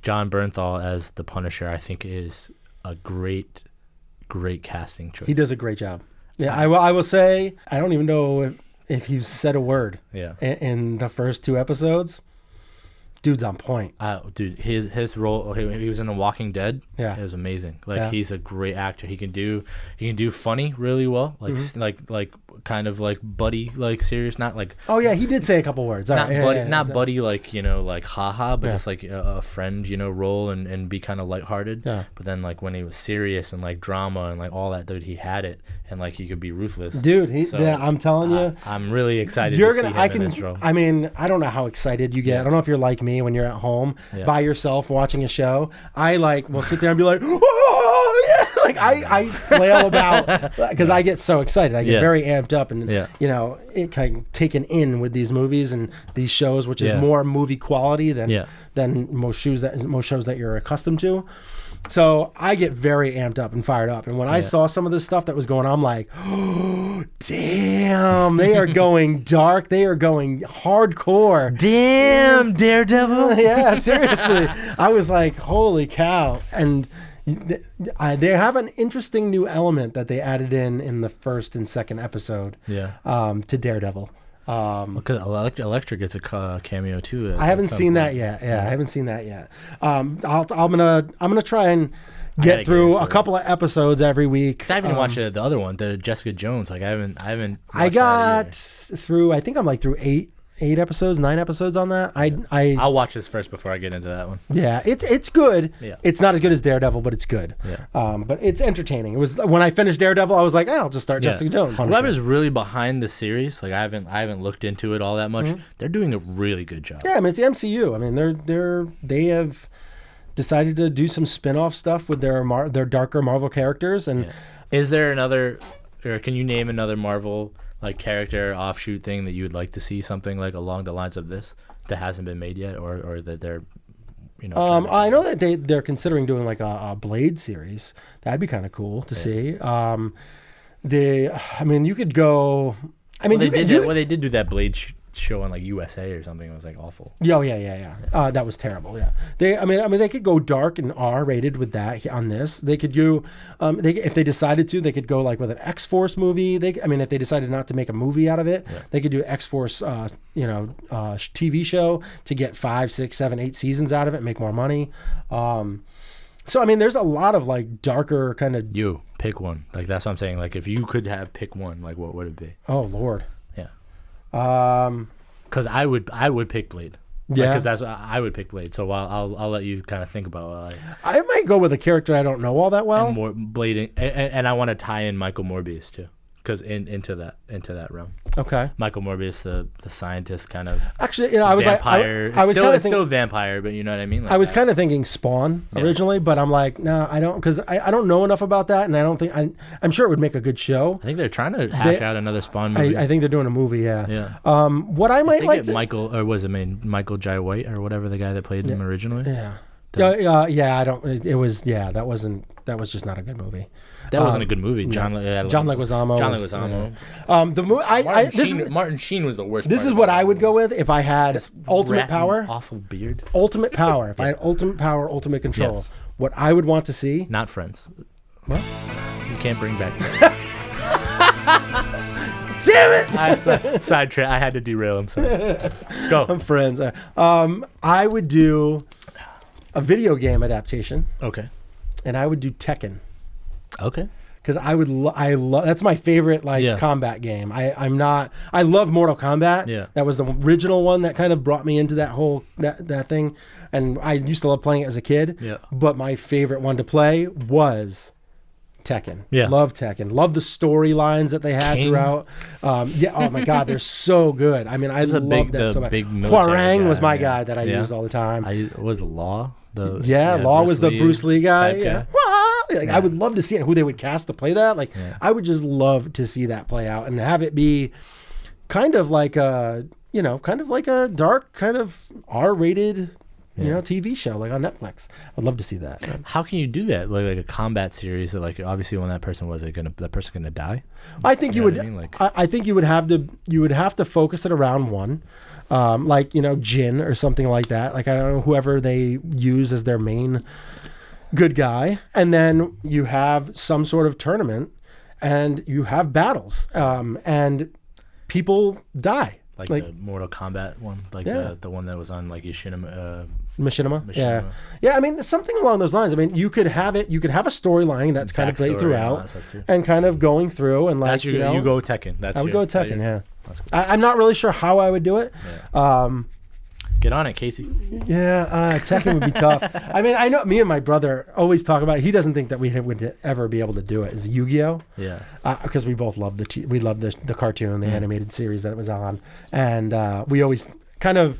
John Bernthal as the Punisher, I think, is a great casting choice. He does a great job. Yeah, I will say, I don't even know if he said a word. Yeah. In the first 2 episodes. Dude's on point. Dude, his role, he was in The Walking Dead. Yeah. It was amazing. Like, he's a great actor. He can do funny really well. Like, like kind of like buddy, like serious, not like. Oh yeah, he did say a couple words. Not buddy, like, like haha, but just like a friend, role and be kind of lighthearted. Yeah. But then like when he was serious and like drama and like all that, dude, he had it, and like he could be ruthless. Dude, I'm telling you, I'm really excited to see him in this role. I mean, I don't know how excited you get. Yeah. I don't know if you're like me when you're at home by yourself watching a show. I will sit there and be like, oh yeah, like I flail about because I get so excited. I get very amped up and it kind of taken in with these movies and these shows, which is more movie quality than most shows that you're accustomed to. So I get very amped up and fired up. And when I saw some of this stuff that was going on, I'm like, oh, damn, they are going dark. They are going hardcore. Damn, Daredevil. Yeah, seriously. I was like, holy cow. And they have an interesting new element that they added in the first and second episode to Daredevil. Because Elektra gets a cameo too. I haven't seen that yet. Yeah, I haven't seen that yet. I'm gonna try and get through a couple of episodes every week. Because I haven't watched the other one, the Jessica Jones. Like I haven't. I got through. I think I'm like through 9 episodes on that. I'll watch this first before I get into that one. Yeah, it's good. Yeah. It's not as good as Daredevil, but it's good. Yeah. But it's entertaining. It was when I finished Daredevil, I was like, I'll just start Jessica Jones. Whoever's really behind the series, like I haven't looked into it all that much. Mm-hmm. They're doing a really good job. Yeah, I mean it's the MCU. I mean they have decided to do some spin-off stuff with their darker Marvel characters. And is there can you name another Marvel like character offshoot thing that you would like to see, something like along the lines of this that hasn't been made yet, or that they're I know that they're considering doing like a Blade series. That'd be kind of cool to see. You could go. I mean, they did do that Blade show on like USA or something. It was like awful. Yeah. That was terrible. Yeah. They could go dark and R-rated with that on this. They could do, if they decided to, they could go like with an X-Force movie. If they decided not to make a movie out of it, they could do X-Force, TV show to get 5, 6, 7, 8 seasons out of it and make more money. So there's a lot of like darker kind of. You pick one. Like that's what I'm saying. Like if you could pick one, like what would it be? Oh Lord. Because I would pick Blade. Yeah, because that's I would pick Blade. So I'll let you kind of think about. I might go with a character I don't know all that well. And more Blade, and I want to tie in Michael Morbius too, because into that realm. Okay. Michael Morbius, the scientist, kind of. Actually, I was vampire. I was still vampire, but you know what I mean. Like I was kind of thinking Spawn originally, but I'm like, no, I don't, because I don't know enough about that, and I don't think I'm sure it would make a good show. I think they're trying to hash out another Spawn movie. I think they're doing a movie. Yeah. Yeah. What I might like Michael, or was it Michael Jai White or whatever, the guy that played him originally. Yeah. I don't. It was that was just not a good movie. That wasn't a good movie. John Leguizamo. The movie. Martin Sheen was the worst. This is what I would go with if I had ultimate power. Awful beard. Ultimate power. If I had ultimate power, ultimate control. Yes. What I would want to see. Not Friends. What? You can't bring back. Damn it! Sidetrack. I had to derail him. Sorry. Go. I'm Friends. I would do a video game adaptation. Okay. And I would do Tekken. Okay. Because I love that's my favorite combat game. I love Mortal Kombat. Yeah. That was the original one that kind of brought me into that whole that thing. And I used to love playing it as a kid. Yeah. But my favorite one to play was Tekken. Yeah. Love Tekken. Love the storylines that they had throughout. Oh my God, they're so good. I love that so much. Hwarang was my guy that I used all the time. Was Law. Law was the Bruce Lee guy. Yeah. I would love to see it, who they would cast to play that. I would just love to see that play out and have it be kind of like a dark, kind of R-rated, TV show like on Netflix. I'd love to see that. How can you do that? Like a combat series that obviously when that person gonna die? I think I think you would have to focus it around one. like, you know, Jin or something like that. Like, I don't know, whoever they use as their main good guy. And then you have some sort of tournament and you have battles, and people die. Like the Mortal Kombat one, like the one that was on like Machinima. Yeah. I mean, something along those lines. I mean, you could have it. You could have a storyline that's kind of played throughout, and kind of going through and like, you go Tekken. I would go Tekken. Yeah. That's cool. I'm not really sure how I would do it. Yeah. Get on it, Casey. Yeah, Tekken would be tough. I mean, I know me and my brother always talk about it. He doesn't think that we would ever be able to do it. Is Yu-Gi-Oh? Yeah. Because we both love the cartoon, the animated series that was on, and we always kind of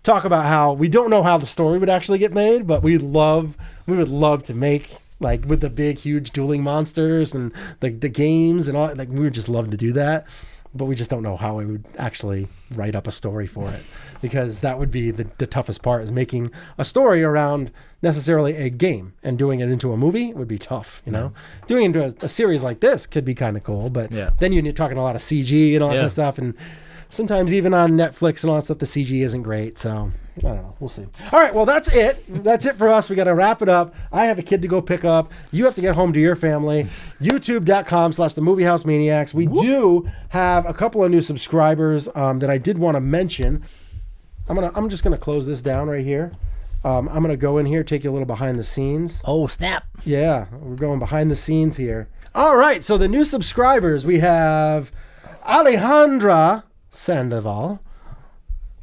talk about how we don't know how the story would actually get made, but we would love to make, like, with the big, huge dueling monsters and the games and all. Like, we would just love to do that. But we just don't know how we would actually write up a story for it, because that would be the toughest part, is making a story around necessarily a game, and doing it into a movie would be tough, you know? Doing it into a series like this could be kind of cool, but then you're talking a lot of CG and all that kind of stuff, and sometimes even on Netflix and all that stuff, the CG isn't great, so I don't know. We'll see. All right, well, that's it. That's it for us. We got to wrap it up. I have a kid to go pick up. You have to get home to your family. YouTube.com/TheMovieHouseManiacs. We do have a couple of new subscribers that I did want to mention. I'm just gonna close this down right here. I'm gonna go in here, take you a little behind the scenes. Oh, snap! Yeah, we're going behind the scenes here. All right, so the new subscribers, we have Alejandra Sandoval,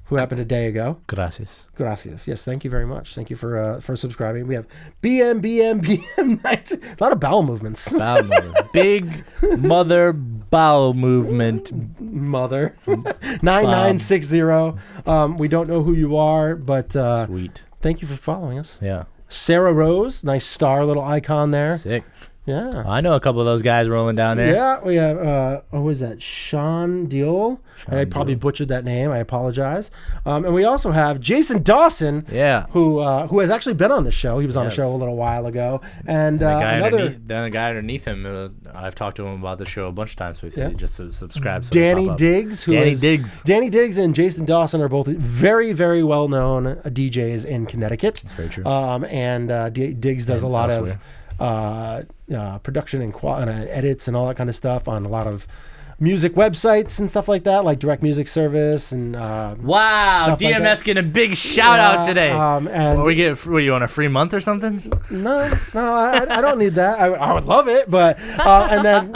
who happened a day ago. Gracias. Yes, thank you very much. Thank you for subscribing. We have BM 19. A lot of bowel movements. Bowel movement. Big mother bowel movement. Mother. 9960. We don't know who you are, but sweet. Thank you for following us. Yeah. Sarah Rose, nice star little icon there. Sick. Yeah. I know a couple of those guys rolling down there. Yeah, we have, who is that? Sean Diol. I probably butchered that name. I apologize. And we also have Jason Dawson, who has actually been on the show. He was on the show a little while ago. And the guy underneath him, I've talked to him about the show a bunch of times, so he said just to subscribe. So Danny Diggs. Danny Diggs and Jason Dawson are both very, very well-known DJs in Connecticut. That's very true. And Diggs does a lot of production and edits and all that kind of stuff on a lot of music websites and stuff like that, like Direct Music Service and wow, DMS like getting a big shout out today. And we get, what, you on a free month or something? No, I don't need that. I would love it, but and then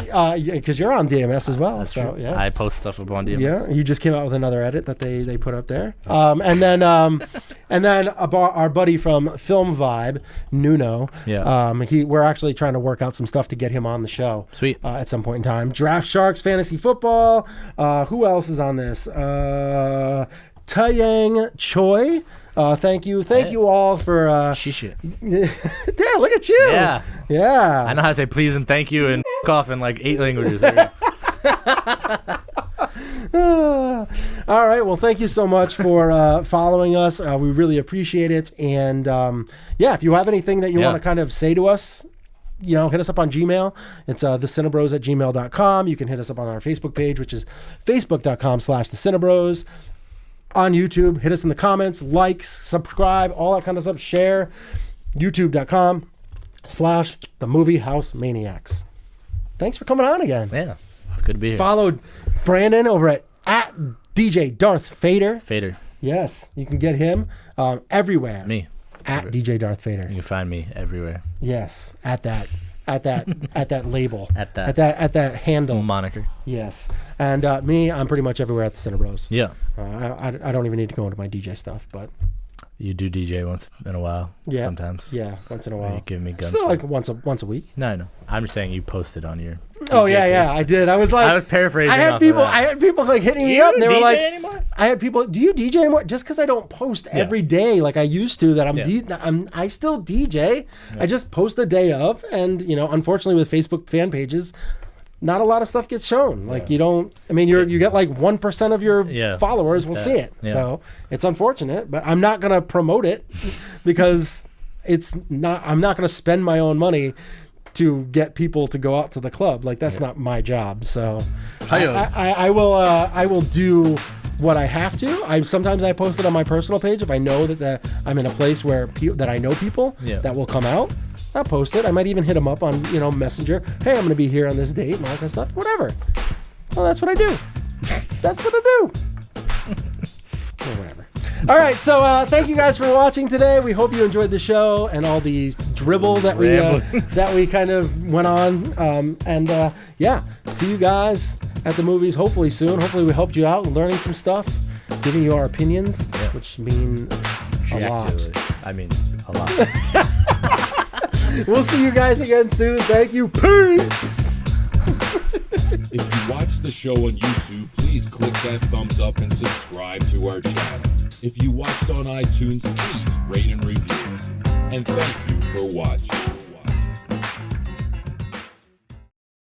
because you're on DMS as well, That's so true. yeah, I post stuff up on DMS. Yeah, you just came out with another edit that they put up there, and then our buddy from Film Vibe, Nuno, we're actually trying to work out some stuff to get him on the show. Sweet. At some point in time. Draft Sharks Fantasy Football. Who else is on this? Taeyang Choi. Thank you all for Shishit. Yeah, look at you. Yeah. I know how to say please and thank you and off in like 8 languages. All right, well, thank you so much for following us. We really appreciate it. And if you have anything that you want to kind of say to us, hit us up on Gmail. It's thecinebros@gmail.com. You can hit us up on our Facebook page, which is facebook.com/thecinebros. On YouTube, hit us in the comments, likes, subscribe, all that kind of stuff. Share. youtube.com/themovieHouseManiacs. Thanks for coming on again. Yeah, it's good to be here. Follow Brandon over at DJ Darth Fader. Yes, you can get him everywhere. Me. At DJ Darth Fader. You can find me everywhere. Yes, at that label. At that handle. Moniker. Yes. And me, I'm pretty much everywhere at the Cinebros. Yeah. I don't even need to go into my DJ stuff, but you do DJ once in a while. Yeah. Sometimes. Yeah, once in a while. You give me guns. Still like once a week. No, I know. I'm just saying you posted on your. Oh yeah, I did. I was paraphrasing. I had people like hitting me up, and they were like, anymore? I had people. Do you DJ anymore? Just because I don't post every day like I used to, that I still DJ. Yeah. I just post the day of, and unfortunately with Facebook fan pages, not a lot of stuff gets shown. Like you don't. I mean, you get like 1% of your followers will see it. Yeah. So it's unfortunate, but I'm not gonna promote it because it's not. I'm not gonna spend my own money to get people to go out to the club. Like that's not my job. So I will do what I have to. Sometimes I post it on my personal page if I know that I'm in a place where that I know people that will come out. I'll post it. I might even hit them up on Messenger. Hey, I'm going to be here on this date and all that kind of stuff. Whatever. Well, that's what I do. That's what I do. Or whatever. All right, so thank you guys for watching today. We hope you enjoyed the show and all the dribble that we kind of went on. Yeah, see you guys at the movies hopefully soon. Hopefully we helped you out in learning some stuff, giving you our opinions, which mean a lot. I mean, a lot. We'll see you guys again soon. Thank you. Peace. If you watch the show on YouTube, please click that thumbs up and subscribe to our channel. If you watched on iTunes, please rate and review us. And thank you for watching.